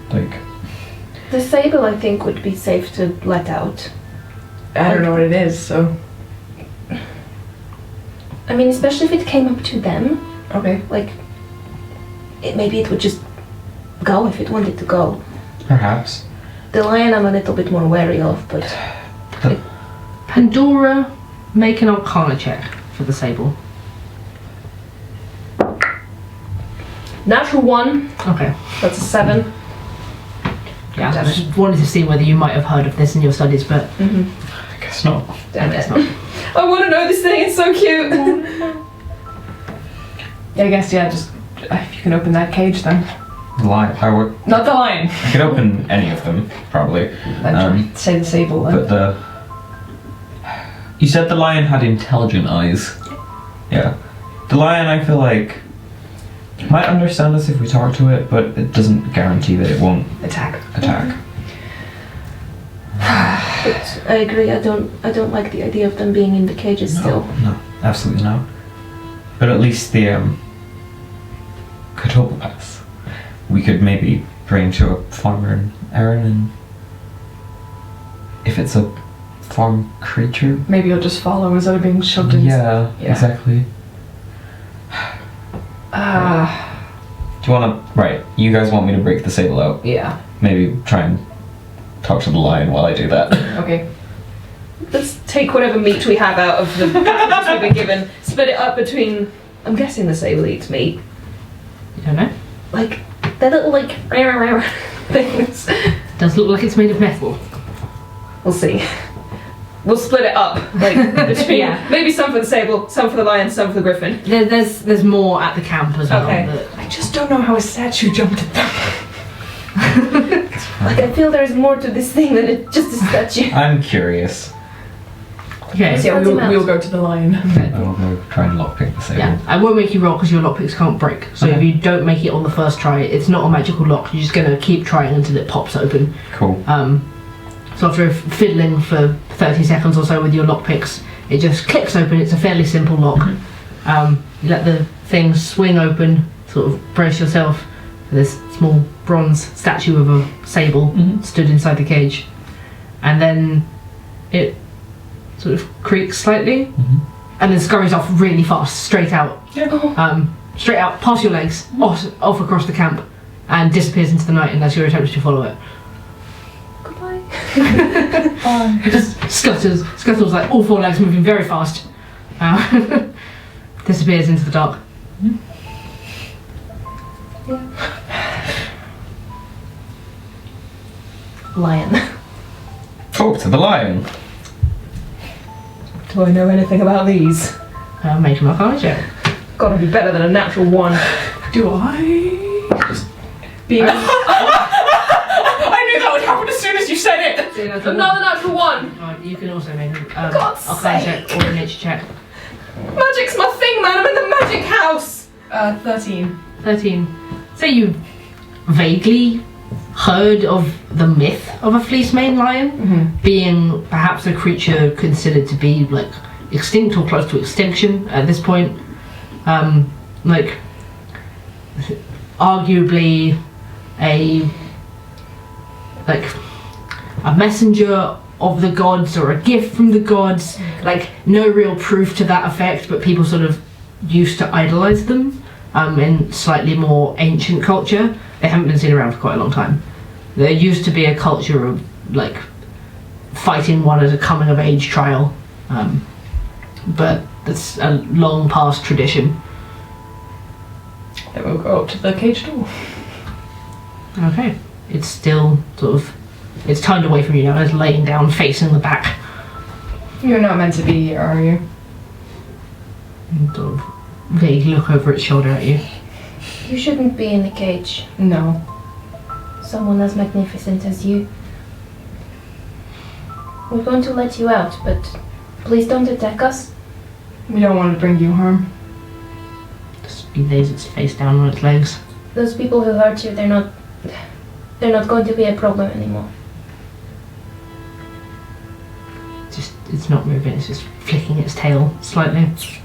Like... The sable, I think, would be safe to let out. I don't know what it is, so... I mean, especially if it came up to them. Okay. Like, maybe it would just go if it wanted to go. Perhaps. The lion I'm a little bit more wary of, but... Pandora, make an Arcana check for the sable. Natural 1. Okay. That's a 7. Yeah, Damn I it. just wanted to see whether you might have heard of this in your studies, but I guess not. Damn it's it. not. I want to know this thing. It's so cute. I guess, yeah, just if you can open that cage then. The lion. Not the lion. I could open any of them, probably. Then try to say the sable then. But you said the lion had intelligent eyes. Yeah. The lion, I feel like, might understand us if we talk to it, but it doesn't guarantee that it won't Attack. attack. But I agree. I don't like the idea of them being in the cages still. No, absolutely not. But at least the Katopapath, we could maybe bring to a farmer in Erin, and if it's a farm creature. Maybe you'll just follow instead of being shoved in. Yeah, exactly. Do you wanna, right, you guys want me to break the sable out? Yeah. Maybe try and talk to the lion while I do that. Okay. Let's take whatever meat we have out of the packages we've been given, split it up between. I'm guessing the sable eats meat. You don't know. Like that little like things. Does look like it's made of metal. We'll see. We'll split it up, like between Yeah. maybe some for the sable, some for the lion, some for the griffin. There's more at the camp as well. Okay. That, I just don't know how a statue jumped at them. Like I feel there's more to this thing than it's just a statue. I'm curious. okay. So yeah, Sort him out. we'll go to the lion. I will go try and lockpick the sable. Yeah, I won't make you roll because your lockpicks can't break. So if Okay. you don't make it on the first try, it's not a magical lock. You're just gonna keep trying until it pops open. Cool. So after fiddling for 30 seconds or so with your lockpicks, it just clicks open. It's a fairly simple lock. You let the thing swing open, sort of brace yourself for this small bronze statue of a sable stood inside the cage. And then it sort of creaks slightly and then scurries off really fast, straight out. Straight out, past your legs, off across the camp, and disappears into the night unless you're attempting to follow it. Goodbye. It just scuttles like all four legs moving very fast. Disappears into the dark. Lion. Talk to the lion. Do I know anything about these? Make him a arcana check. Gotta be better than a natural one. Do I? Being. I knew that would happen as soon as you said it. Another natural one! You can also make an God's arcana sake. check or a nature check. Magic's my thing, man. I'm in the magic house. 13. 13. So you vaguely heard of the myth of a fleece-maned lion being perhaps a creature considered to be like extinct or close to extinction at this point. Like arguably a messenger of the gods or a gift from the gods. Like no real proof to that effect, but people sort of used to idolize them in slightly more ancient culture. They haven't been seen around for quite a long time. There used to be a culture of like fighting one as a coming of age trial, but that's a long past tradition. Then we'll go up to the cage door. Okay, it's still sort of, it's turned away from you now. It's laying down facing the back. You're not meant to be here, are you? And sort of vaguely look over its shoulder at you. You shouldn't be in the cage. No. Someone as magnificent as you. We're going to let you out, but please don't attack us. We don't want to bring you harm. Just lays its face down on its legs. Those people who hurt you, they're not going to be a problem anymore. Just, it's not moving, it's just flicking its tail slightly. It's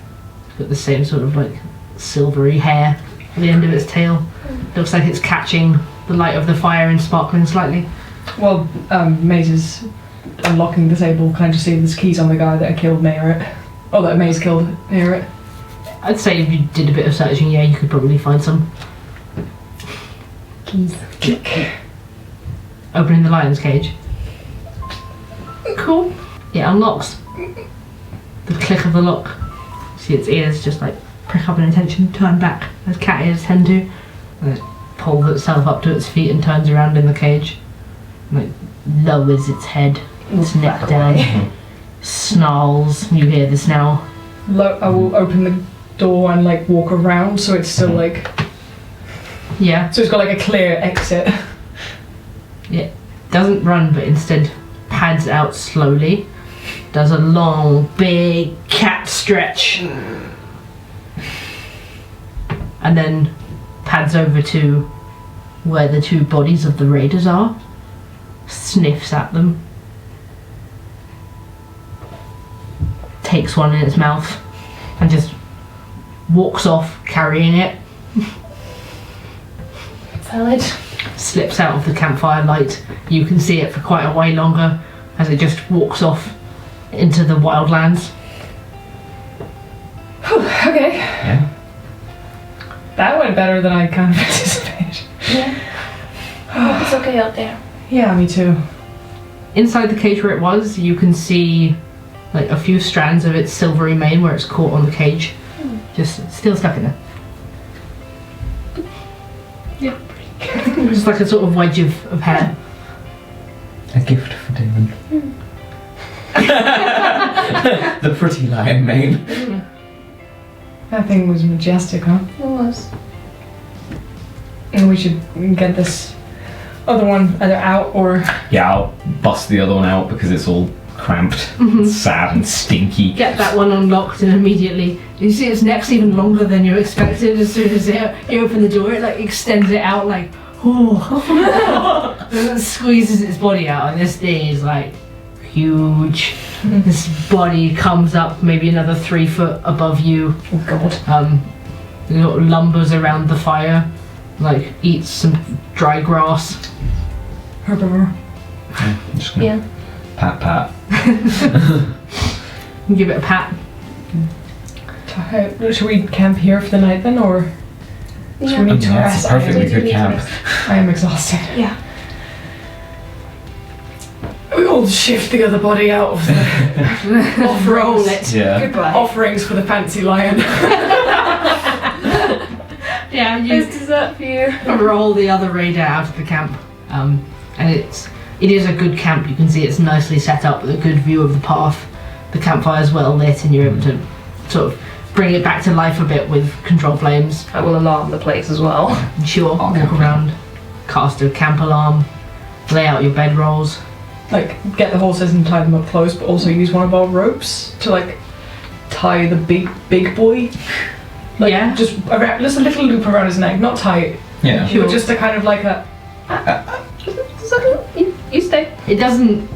got the same sort of like silvery hair at the end of its tail. Looks like it's catching the light of the fire and sparkling slightly. Well, Maze is unlocking the table. Can I just see there's keys on the guy that killed Mayrit? Or that Maze killed Mayrit? I'd say if you did a bit of searching, yeah, you could probably find some. Keys. Opening the lion's cage. Cool. It unlocks. The click of the lock. See its ears just like prick up in attention, turn back, as cat ears tend to. And it pulls itself up to its feet and turns around in the cage. And like lowers its head, its neck down. Snarls. You hear this now. I will open the door and like walk around so it's still like Yeah. So it's got like a clear exit. Doesn't run, but instead pads out slowly. Does a long, big cat stretch. And then pads over to where the two bodies of the raiders are. Sniffs at them. Takes one in its mouth. And just walks off carrying it. Valid. Slips out of the campfire light. You can see it for quite a way longer as it just walks off into the wildlands. Okay. Yeah. That went better than I kind of anticipated. Yeah. I hope it's okay out there. Yeah, me too. Inside the cage where it was, you can see like a few strands of its silvery mane where it's caught on the cage. Just still stuck in there. Yeah. Just like a sort of wedge of hair. A gift for Damon. The pretty lion mane. That thing was majestic, huh? It was. And we should get this other one either out or... Yeah, I'll bust the other one out because it's all cramped, and sad and stinky. Get that one unlocked and immediately you see its neck's even longer than you expected. As soon as you open the door, it like extends it out like and it squeezes its body out, and this thing is like huge. This body comes up maybe another 3 foot above you. Oh god. Little lumbers around the fire, like eats some dry grass. Herbivore. I'm just gonna Yeah. pat. Give it a pat. Should we camp here for the night then, or should Yeah. we need to That's rest? a perfectly We do good need to camp. rest. I am exhausted. Yeah. We all shift the other body out of the Roll it. Yeah. Goodbye. offerings for the fancy lion. Yeah, you This is up here. roll the other raider out of the camp, and it is a good camp. You can see it's nicely set up with a good view of the path. The campfire's well lit, and you're able to sort of bring it back to life a bit with control flames. I will alarm the place as well. Sure, walk Okay. around, cast a camp alarm, lay out your bedrolls. Like, get the horses and tie them up close, but also use one of our ropes to like tie the big boy. Like, Yeah. just a little loop around his neck, not tight, Yeah. Sure. but just a kind of like a. You stay. It doesn't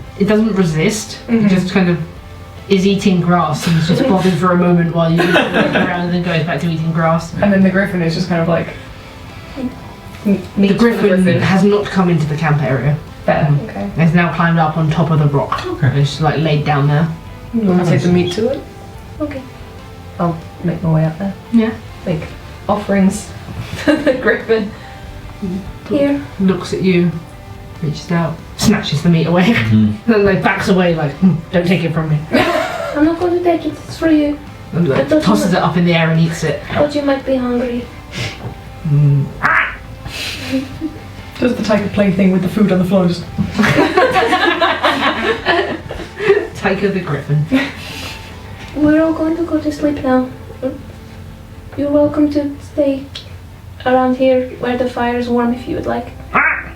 resist. Mhm. It just kind of is eating grass and is just bothered for a moment while you walk around and then goes back to eating grass. And then the griffin is just kind of like. The griffin has not come into the camp area. Better. Okay. It's now climbed up on top of the rock. Okay. It's like laid down there. You want to take the meat to it? Okay. I'll make my way up there. Yeah. Make offerings to the griffin. Here. Looks at you, reaches out, snatches the meat away, Mhm. then like backs away like, don't take it from me. I'm not going to take it. It's for you. And like, I thought you tosses might- it up in the air and eats it. Thought you might be hungry. Ah! Does the tiger play thing with the food on the floor? Just Tiger the griffin. We're all going to go to sleep now. You're welcome to stay around here where the fire is warm if you would like. Ah!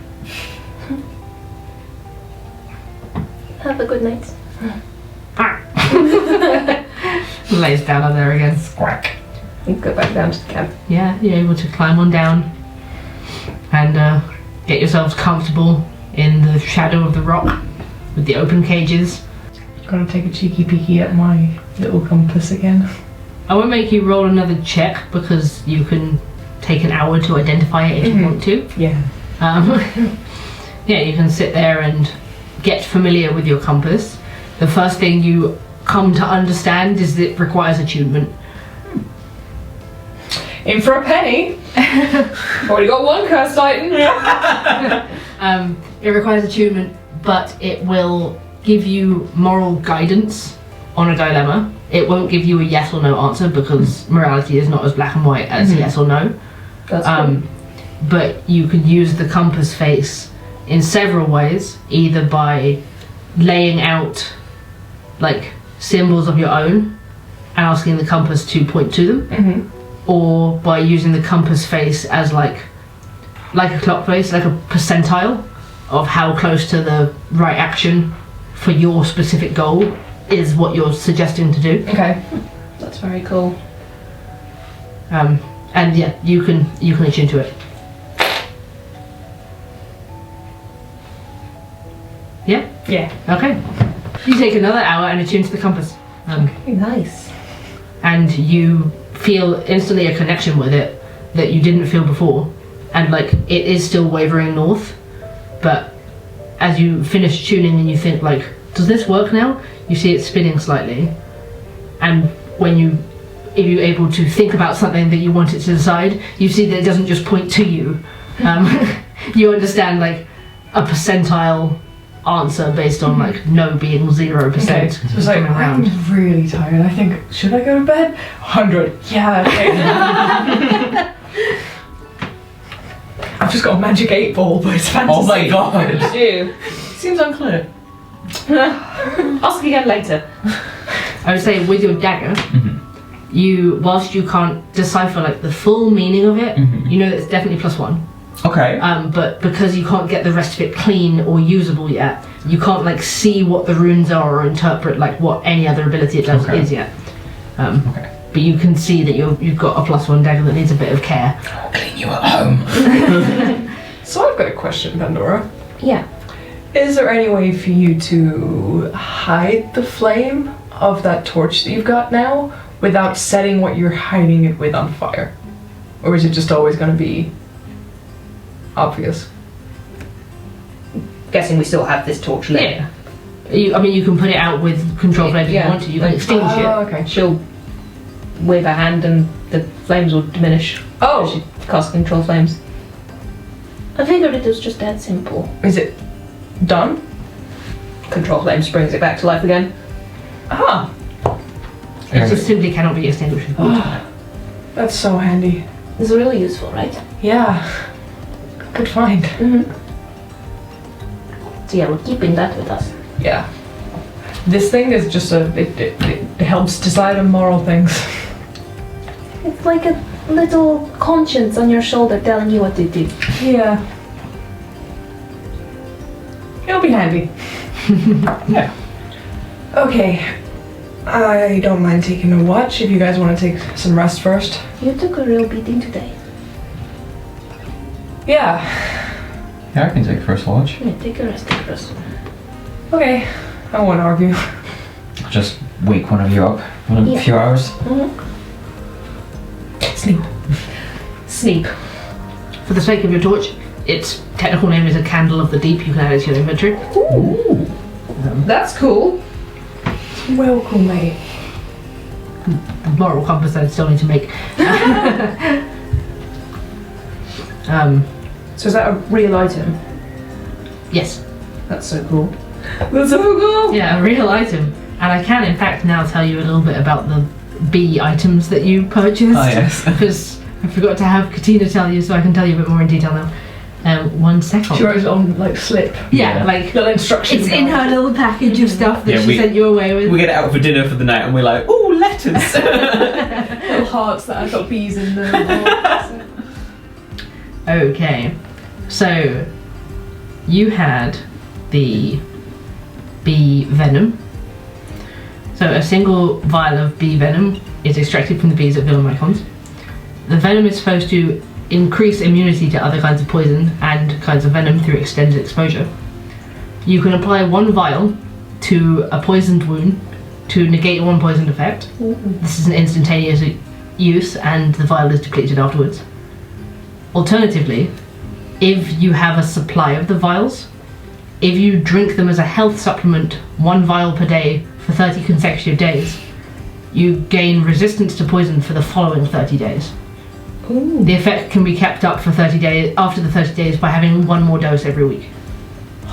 Have a good night. Ah! Lays down on there again. Quack. And go back down to the camp. Yeah, you're able to climb on down and get yourselves comfortable in the shadow of the rock with the open cages. gonna take a cheeky peeky at my little compass again. I won't make you roll another check because you can take an hour to identify it if you want to. Yeah. Yeah, you can sit there and get familiar with your compass. The first thing you come to understand is that it requires attunement. In for a penny. Already got one cursed item. It requires attunement, but it will give you moral guidance on a dilemma. It won't give you a yes or no answer because morality is not as black and white as yes or no. That's cool. But you can use the compass face in several ways, either by laying out like symbols of your own and asking the compass to point to them, or by using the compass face as like like a clock face, like a percentile of how close to the right action for your specific goal is what you're suggesting to do. Okay. That's very cool. And yeah, you can attune to it. Yeah? Yeah. Okay. You take another hour and attune to the compass. Nice. And you feel instantly a connection with it that you didn't feel before. And like, it is still wavering north, but as you finish tuning and you think like, does this work now? You see it spinning slightly. And if you're able to think about something that you want it to decide, you see that it doesn't just point to you. You understand like a percentile answer based on like no being 0%. Okay. So it's like, I'm really tired. I think, should I go to bed? 100. Yeah, okay. I've just got a magic 8-ball, but it's fantasy. Oh my god! Do. Seems unclear. Ask again later. I would say with your dagger, whilst you can't decipher like the full meaning of it, you know that it's definitely +1. Okay. But because you can't get the rest of it clean or usable yet, you can't like see what the runes are or interpret like what any other ability it does is yet. Okay. But you can see that you've got a +1 dagger that needs a bit of care. I'll clean you at home. So I've got a question, Pandora. Yeah. Is there any way for you to hide the flame of that torch that you've got now without setting what you're hiding it with on fire? Or is it just always going to be obvious? Guessing we still have this torch lit. Yeah. You can put it out with control flame if you want to. You can extinguish it. Okay. She'll wave her hand and the flames will diminish. Oh! She casts control flames. I figured it was just that simple. Is it done? Control flames brings it back to life again. Ah! It just simply cannot be extinguished. That's so handy. It's really useful, right? Yeah. Good find. So yeah, we're keeping that with us. Yeah. This thing is just it helps decide on moral things. It's like a little conscience on your shoulder telling you what to do. Yeah. It'll be handy. Yeah. Okay. I don't mind taking a watch if you guys want to take some rest first. You took a real beating today. Yeah. Yeah, I can take first watch. Yeah, take a rest, Icarus. Okay. I won't argue. I'll just wake one of you up in a few hours. Sleep. Sleep. For the sake of your torch, its technical name is a Candle of the Deep. You can add it to your inventory. Ooh. That's cool. Well, cool, mate. The moral compass I still need to make. So is that a real item? Yes. That's so cool. That's so cool! Yeah, a real item. And I can in fact now tell you a little bit about the bee items that you purchased. Oh, yes. Because I forgot to have Katina tell you, so I can tell you a bit more in detail now. 1 second. She wrote it on, like, slip. Yeah, Yeah. like Little instructions. it's in her little package of stuff that Yeah, she sent you away with. We get out for dinner for the night and we're like, ooh, letters! Little hearts that have got bees in them. Okay, so you had the bee venom. So a single vial of bee venom is extracted from the bees at Villain Icons. The venom is supposed to increase immunity to other kinds of poison and kinds of venom through extended exposure. You can apply 1 vial to a poisoned wound to negate 1 poisoned effect. This is an instantaneous use and the vial is depleted afterwards. Alternatively, if you have a supply of the vials, if you drink them as a health supplement 1 vial per day for 30 consecutive days, you gain resistance to poison for the following 30 days. Ooh. The effect can be kept up for 30 days after the 30 days by having 1 more dose every week.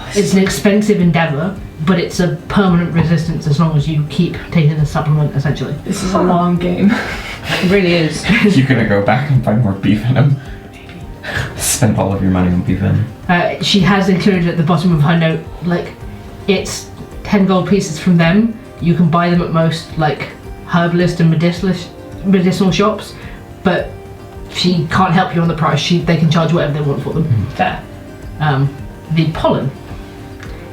It's an expensive endeavour, but it's a permanent resistance as long as you keep taking the supplement, essentially. This is a long game. It really is. You're gonna go back and buy more bee venom. Spend all of your money on bee venom. She has included at the bottom of her note, like, it's 10 gold pieces from them. You can buy them at most, like, herbalist and medicinal shops, but she can't help you on the price. They can charge whatever they want for them. Fair. The pollen.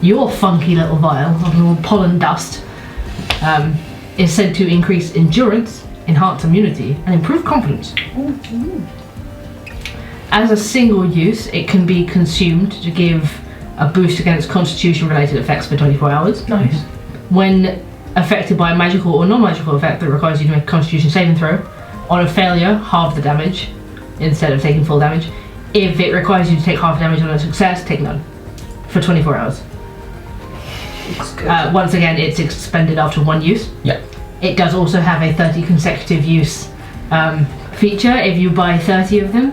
Your funky little vial of little pollen dust is said to increase endurance, enhance immunity, and improve confidence. As a single use, it can be consumed to give a boost against constitution-related effects for 24 hours. Nice. When affected by a magical or non-magical effect that requires you to make a constitution saving throw, on a failure, halve the damage instead of taking full damage. If it requires you to take half damage on a success, take none for 24 hours. Once again, it's expended after one use. Yeah. It does also have a 30 consecutive use feature if you buy 30 of them.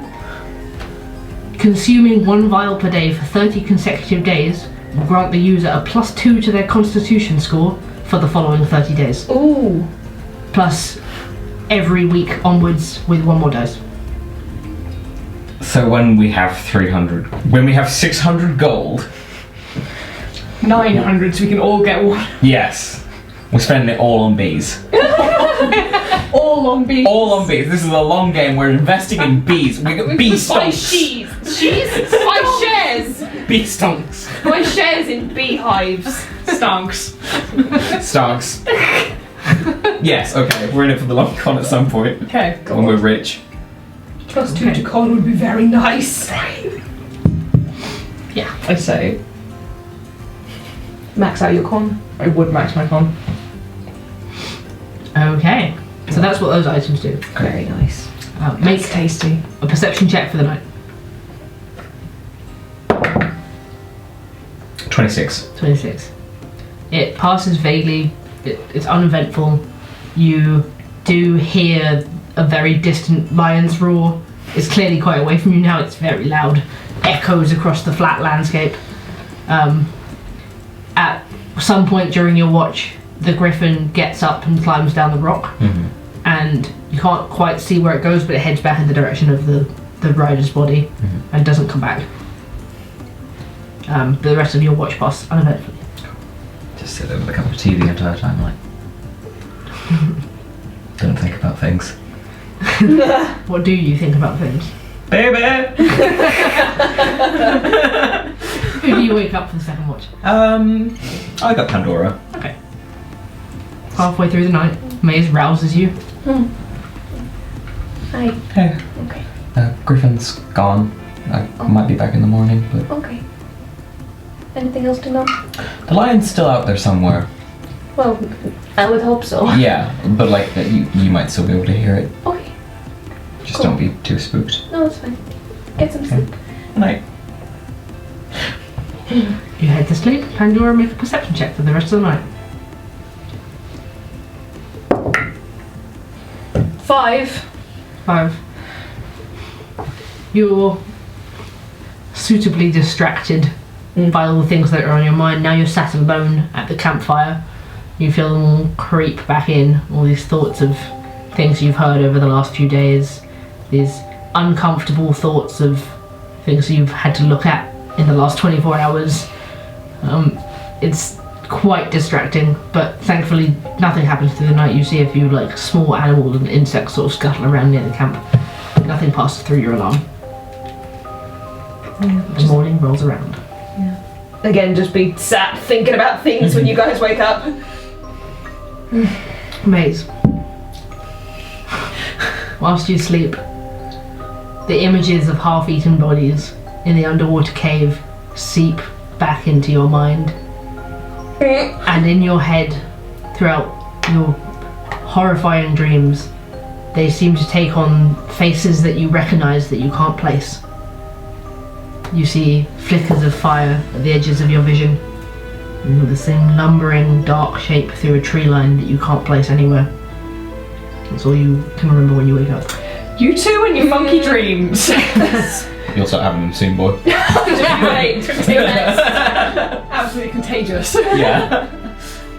Consuming one vial per day for 30 consecutive days will grant the user a +2 to their constitution score for the following 30 days. Ooh. Plus every week onwards with one more dice. So when we have 600 gold, 900, so we can all get one. yes, we're spending it all on bees. All on bees. All on bees. This is a long game. We're investing in bees. We got bee stonks. Cheese. My shares. Bee stonks. My shares in beehives. Stonks. Stonks. Yes. Okay. We're in it for the long con at some point Okay, when we're rich. +2 to con would be very nice. Yeah. I say, Max out your con. I would max my con. Okay. So that's what those items do. Very nice. Make It's tasty. a perception check for the night. 26. 26. It passes vaguely. It's uneventful. You do hear a very distant lion's roar. It's clearly quite away from you now. It's very loud. Echoes across the flat landscape. At some point during your watch, the griffin gets up and climbs down the rock, and you can't quite see where it goes, but it heads back in the direction of the rider's body and doesn't come back. The rest of your watch passes uneventfully. Just sit there with a cup of tea the entire time, like. Don't think about things. What do you think about things? Baby! Who do you wake up for the second watch? I got Pandora. Okay. Halfway through the night, Maze rouses you. Hi. Hey. Okay. Griffin's gone. I might be back in the morning, but Okay. Anything else to know? the lion's still out there somewhere. Well, I would hope so. Yeah, but like you might still be able to hear it. Okay. Just Cool. don't be too spooked. No, it's fine. Get some sleep. Night. You head to sleep. Pandora, make a perception check for the rest of the night. 5. 5. You're suitably distracted by all the things that are on your mind. Now you're sat alone at the campfire. You feel them all creep back in. All these thoughts of things you've heard over the last few days. These uncomfortable thoughts of things you've had to look at in the last 24 hours. It's quite distracting, but thankfully nothing happens through the night. You see a few like small animals and insects sort of scuttle around near the camp. Nothing passes through your alarm. The morning rolls around. Again, just be sat thinking about things when you guys wake up. Maze. Whilst you sleep, the images of half-eaten bodies in the underwater cave seep back into your mind. And in your head, throughout your horrifying dreams, they seem to take on faces that you recognize that you can't place. You see flickers of fire at the edges of your vision, and the same lumbering dark shape through a tree line that you can't place anywhere. That's all you can remember when you wake up. You two and your funky dreams. You'll start having them soon, boy. Absolutely contagious. Yeah.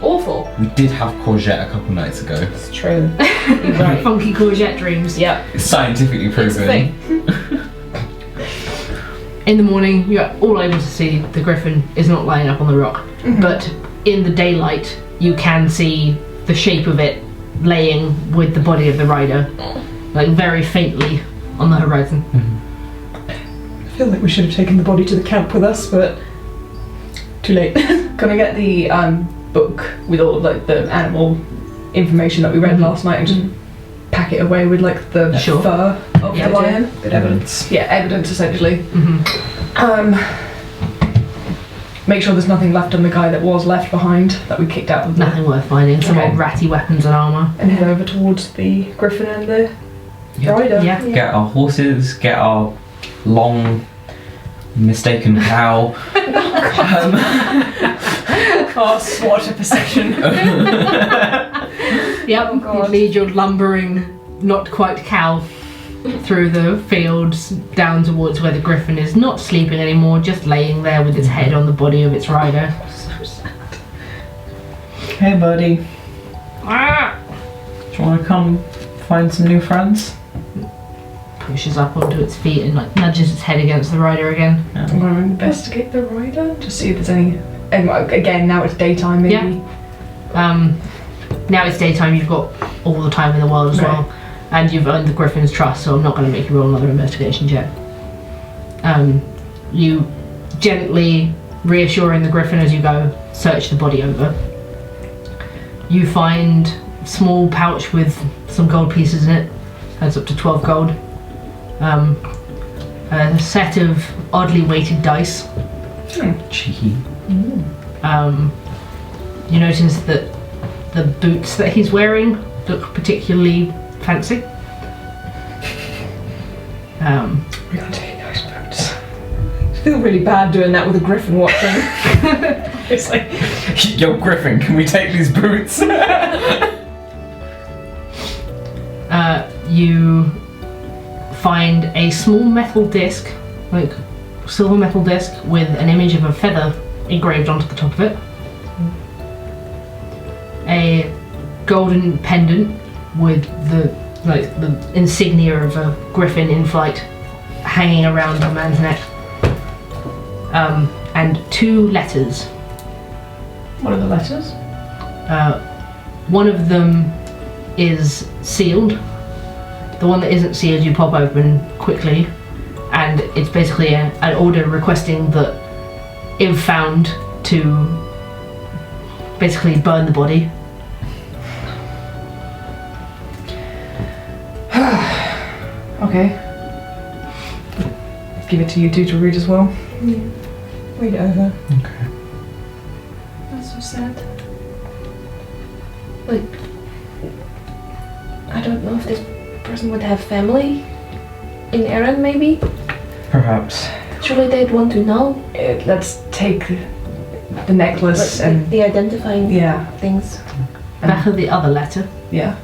Awful. We did have courgette a couple nights ago. It's true. You're right. Funky courgette dreams. Yep. It's scientifically It's a proven. thing. In the morning, you're all able to see the griffin is not lying up on the rock, but in the daylight, you can see the shape of it laying with the body of the rider, like very faintly on the horizon. I feel like we should have taken the body to the camp with us, but too late. Can I get the book with all of like the animal information that we read last night and just pack it away with like the Sure. fur of Yeah, the lion? Good evidence. Yeah, evidence essentially. Mm-hmm. Make sure there's nothing left on the guy that was left behind that we kicked out of the... Nothing worth finding. Some Okay. old ratty weapons and armour. And head over towards the griffin and the Yeah. rider. Yeah. Get our horses, get our long mistaken cow. Oh, SWAT a procession. Yep. Oh, God. You lead your lumbering, not quite cow through the fields down towards where the griffin is not sleeping anymore, just laying there with its head on the body of its rider. So sad. Hey, buddy. Ah! Do you want to come find some new friends? Pushes up onto its feet and like nudges its head against the rider again. I'm going to investigate the rider to see if there's any... And again, now it's daytime maybe. Now it's daytime, you've got all the time in the world as Okay. well. And you've earned the griffin's trust, so I'm not going to make you roll another investigation check. You gently reassuring the griffin as you go, search the body over. You find a small pouch with some gold pieces in it. Adds up to 12 gold. A set of oddly weighted dice. Cheeky. You notice that the boots that he's wearing look particularly fancy. We're going to take those boots. I feel really bad doing that with a griffin watching. It's like... Yo, Griffin, can we take these boots? You find a small metal disc, like silver metal disc, with an image of a feather engraved onto the top of it. A golden pendant with the insignia of a griffin in flight hanging around a man's neck. And 2 letters. What are the letters? One of them is sealed. The one that isn't sealed you pop open quickly, and it's basically an order requesting that, if found, to basically burn the body. Okay. Give it to you two to read as well. Yeah. Read it over. That's so sad. Like, I don't know if this person would have family in Erin, maybe? Perhaps. Surely they'd want to know. Let's take the necklace Like, and... the identifying Yeah. things. Back of the other letter Yeah.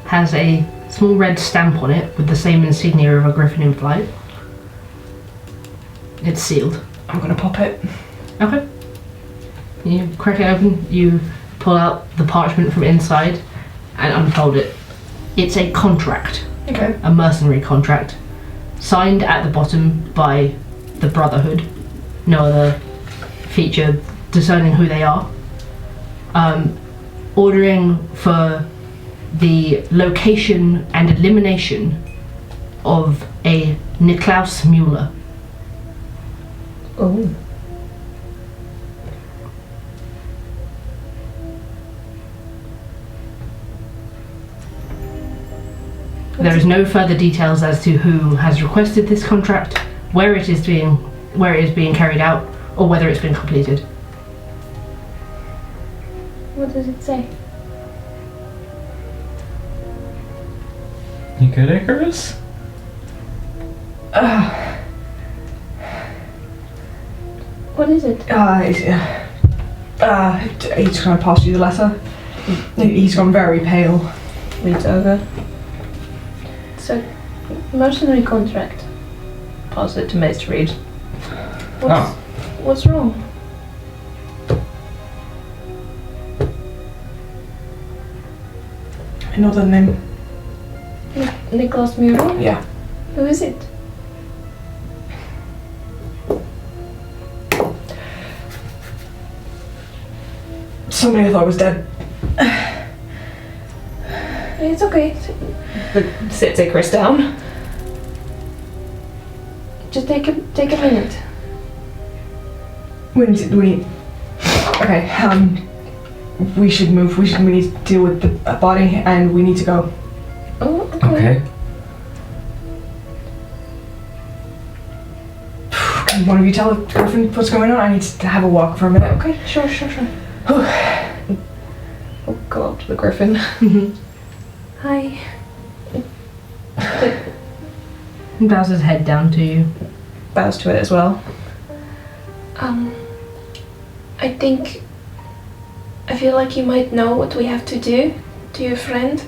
has a small red stamp on it with the same insignia of a griffin in flight. It's sealed. I'm going to pop it. Okay. You crack it open, you pull out the parchment from inside and unfold it. It's a contract, Okay. a mercenary contract, signed at the bottom by the Brotherhood. No other feature discerning who they are. Ordering for the location and elimination of a Niklaus Mueller. Oh. There is no further details as to who has requested this contract, where it is being carried out, or whether it's been completed. What does it say? You good, Icarus? What is it? He's going to pass you the letter. He's gone very pale. Reads over. It's a mercenary contract. Pass it to Mace to read. What's wrong? Another name. Nicholas Muro? Yeah. Who is it? Somebody I thought was dead. It's okay. Sits Icarus down. Just take a minute. We need. Okay. We should move. We need to deal with the body, and we need to go. Oh, okay. Okay. Can one of you tell Griffin what's going on? I need to have a walk for a minute. Okay. Sure. I'll go up to the griffin. Hi. He bows his head down to you. Bows to it as well. I feel like you might know what we have to do to your friend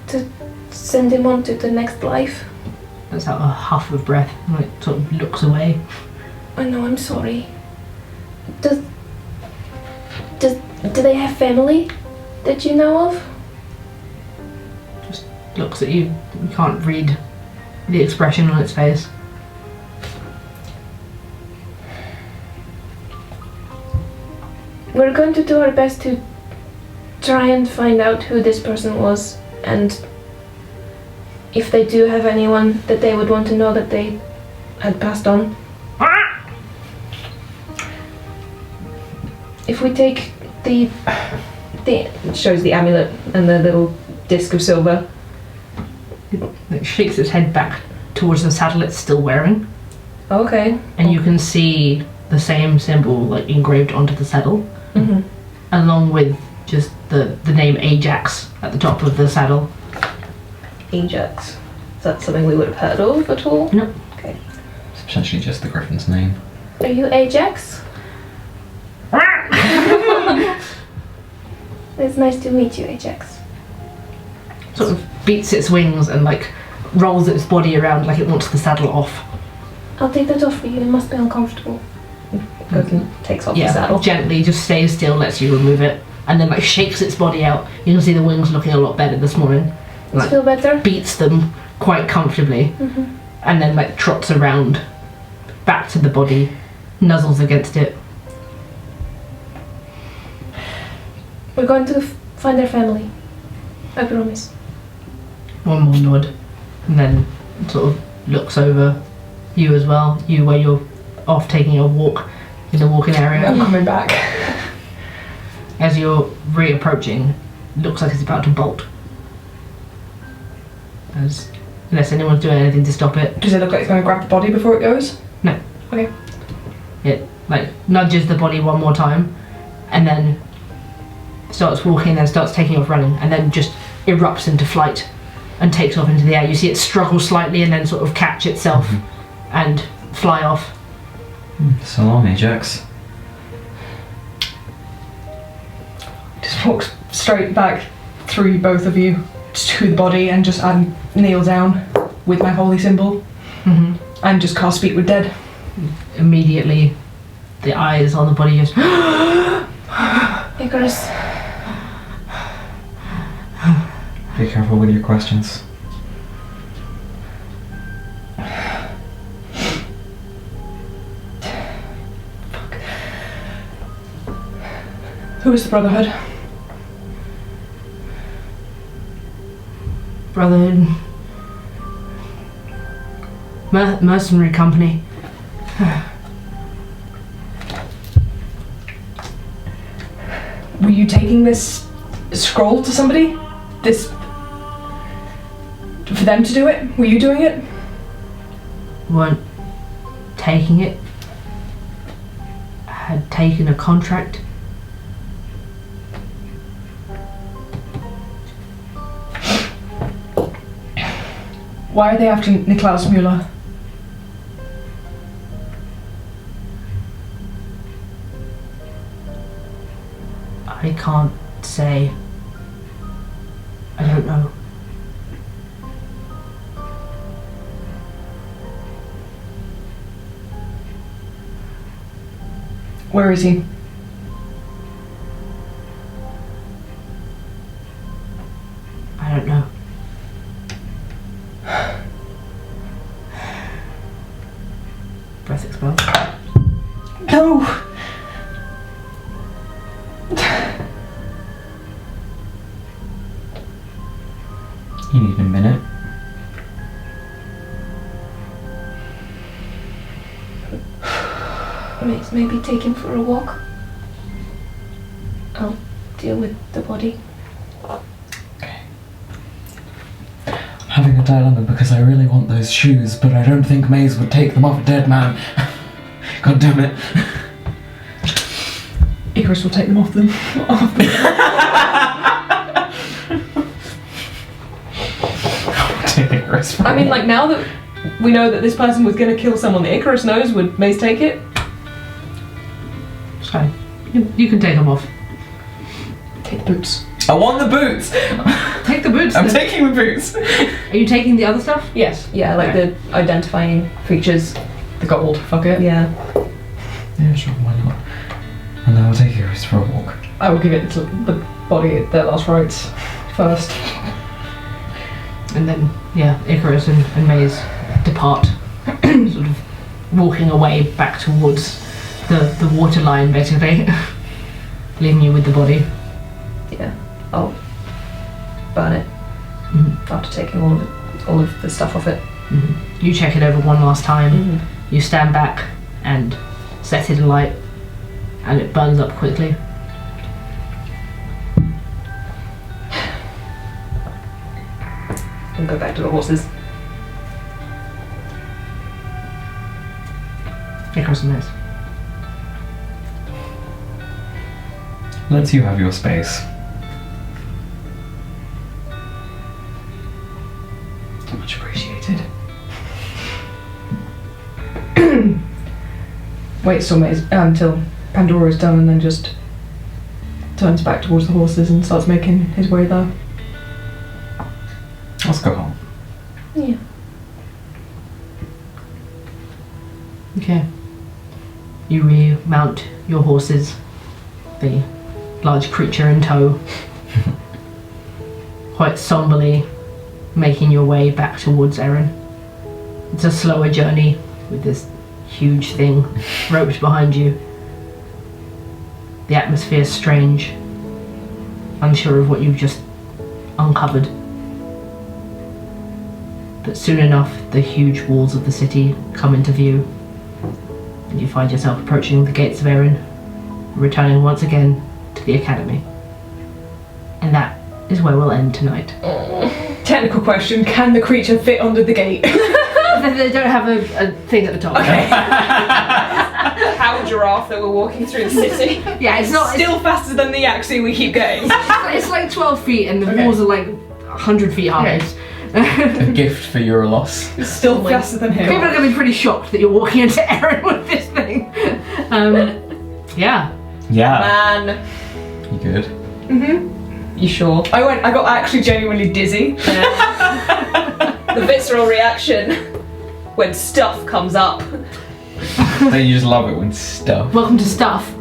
to send him on to the next life. Lets out a huff of breath, and like sort of looks away. I know, I'm sorry. Do they have family that you know of? Just looks at you. You can't read the expression on its face. We're going to do our best to try and find out who this person was, and if they do have anyone that they would want to know that they had passed on. If we take the It shows the amulet and the little disc of silver. It shakes its head back towards the saddle it's still wearing, Okay. and you can see the same symbol like engraved onto the saddle, Mm-hmm. along with just the name Ajax at the top of the saddle. Ajax. Is that something we would have heard of at all? No. Okay. It's potentially just the griffin's name. Are you Ajax? It's nice to meet you, Ajax. Sort of beats its wings and like rolls its body around like it wants the saddle off. I'll take that off for you. It must be uncomfortable. Goes and takes off the Yeah, saddle. gently just stays still, lets you remove it, and then like shakes its body out. You can see the wings looking a lot better this morning. Does it Like feel better? beats them quite comfortably, and then like trots around back to the body, nuzzles against it. We're going to find their family. I promise. One more nod, and then sort of looks over you as well. You where you're off taking a walk in the walking area. I'm coming back. As you're reapproaching, looks like it's about to bolt. Unless anyone's doing anything to stop it. Does it look like it's going to grab the body before it goes? No. Okay. It like nudges the body one more time, and then starts walking, then starts taking off running, and then just erupts into flight and takes off into the air. You see it struggle slightly and then sort of catch itself and fly off. So long, Ajax. Just walks straight back through both of you to the body and just kneel down with my holy symbol and just cast Speak with Dead. Immediately, the eyes on the body just Icarus, Be careful with your questions. Who is the Brotherhood? Brotherhood. Mercenary company. Were you taking this scroll to somebody? This... for them to do it? Were you doing it? Weren't taking it. Had taken a contract. Why are they after Niklaus Müller? I can't say. I don't know. Where is he? I don't know. Breath expelled. No! You need a minute. Maybe take him for a walk. I'll deal with the body. Okay. I'm having a dilemma because I really want those shoes, but I don't think Maze would take them off a dead man. God damn it. Icarus will take them off them. I mean, like, now that we know that this person was going to kill someone that Icarus knows, would Maze take it? It's fine. You can take them off. Take the boots. I want the boots! Take the boots. I'm then. taking the boots! Are you taking the other stuff? Yes. Yeah, like Okay. the identifying features. The gold. Fuck it. Yeah. Yeah, sure, why not? And then I'll take Icarus for a walk. I will give it to the body their last rites first. And then, yeah, Icarus and Maze depart, sort of walking away back towards the water line, basically, leaving you with the body. Yeah. I'll burn it after taking all of the stuff off it. You check it over one last time. Mm-hmm. You stand back and set it alight, and it burns up quickly. And go back to the horses. Icarus and Maze. Let you have your space. Much appreciated. Wait till until Pandora is done and then just turns back towards the horses and starts making his way there. Let's go home. Yeah. Okay. You remount your horses, the large creature in tow, quite somberly making your way back towards Erin. It's a slower journey with this huge thing roped behind you. The atmosphere's strange, unsure of what you've just uncovered. But soon enough, the huge walls of the city come into view, and you find yourself approaching the gates of Erin, returning once again to the academy. And that is where we'll end tonight. Technical question, can the creature fit under the gate? They don't have a thing at the top. Okay. How giraffe that we're walking through the city. Yeah, it's not. Still faster than the Yaxi we keep going. It's like 12 feet, and the Okay. walls are like 100 feet high. A gift for your loss. It's still faster than him. People are going to be pretty shocked that you're walking into Erin with this thing. Yeah. Yeah. Man. You good? Mm-hmm. You sure? I got actually genuinely dizzy. Yeah. The visceral reaction when stuff comes up. Don't you just love it when stuff? Welcome to Stuff.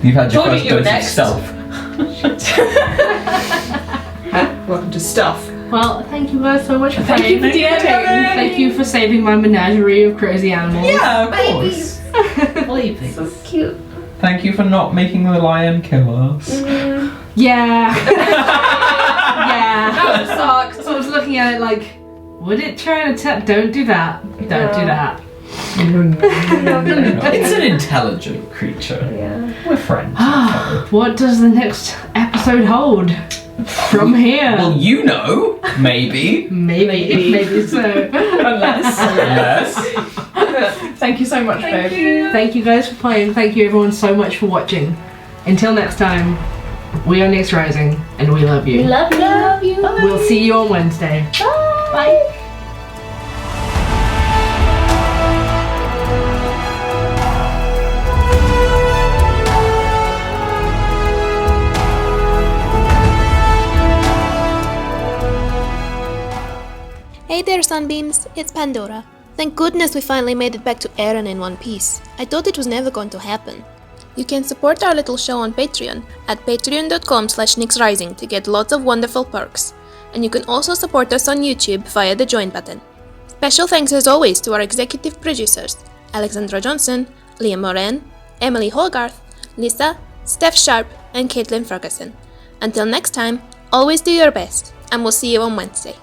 You've had your Told first you you were dose of next. stuff. Welcome to stuff. Well, thank you guys so much for Thank you playing. for DMing. Thank you for saving my menagerie of crazy animals. Yeah, of Babies. course. So cute. Thank you for not making the lion kill us. Yeah. Yeah. That sucked. So I was looking at it like, would it try and attack? Don't do that. Don't do that. It's an intelligent creature. Yeah. We're friends. What does the next episode hold? From here. Well, you know, maybe. Maybe so. Unless. Thank you so much, babe. Thank you guys for playing. Thank you everyone so much for watching. Until next time, we are NyxRising, and we love you. Love you. Love you. We'll see you on Wednesday. Bye. Hey there, Sunbeams, it's Pandora. Thank goodness we finally made it back to Erin in one piece. I thought it was never going to happen. You can support our little show on Patreon at patreon.com/NyxRising to get lots of wonderful perks. And you can also support us on YouTube via the join button. Special thanks as always to our executive producers, Alexandra Johnson, Liam Moran, Emily Hogarth, Lisa, Stef Sharp, and Katelyn Ferguson. Until next time, always do your best, and we'll see you on Wednesday.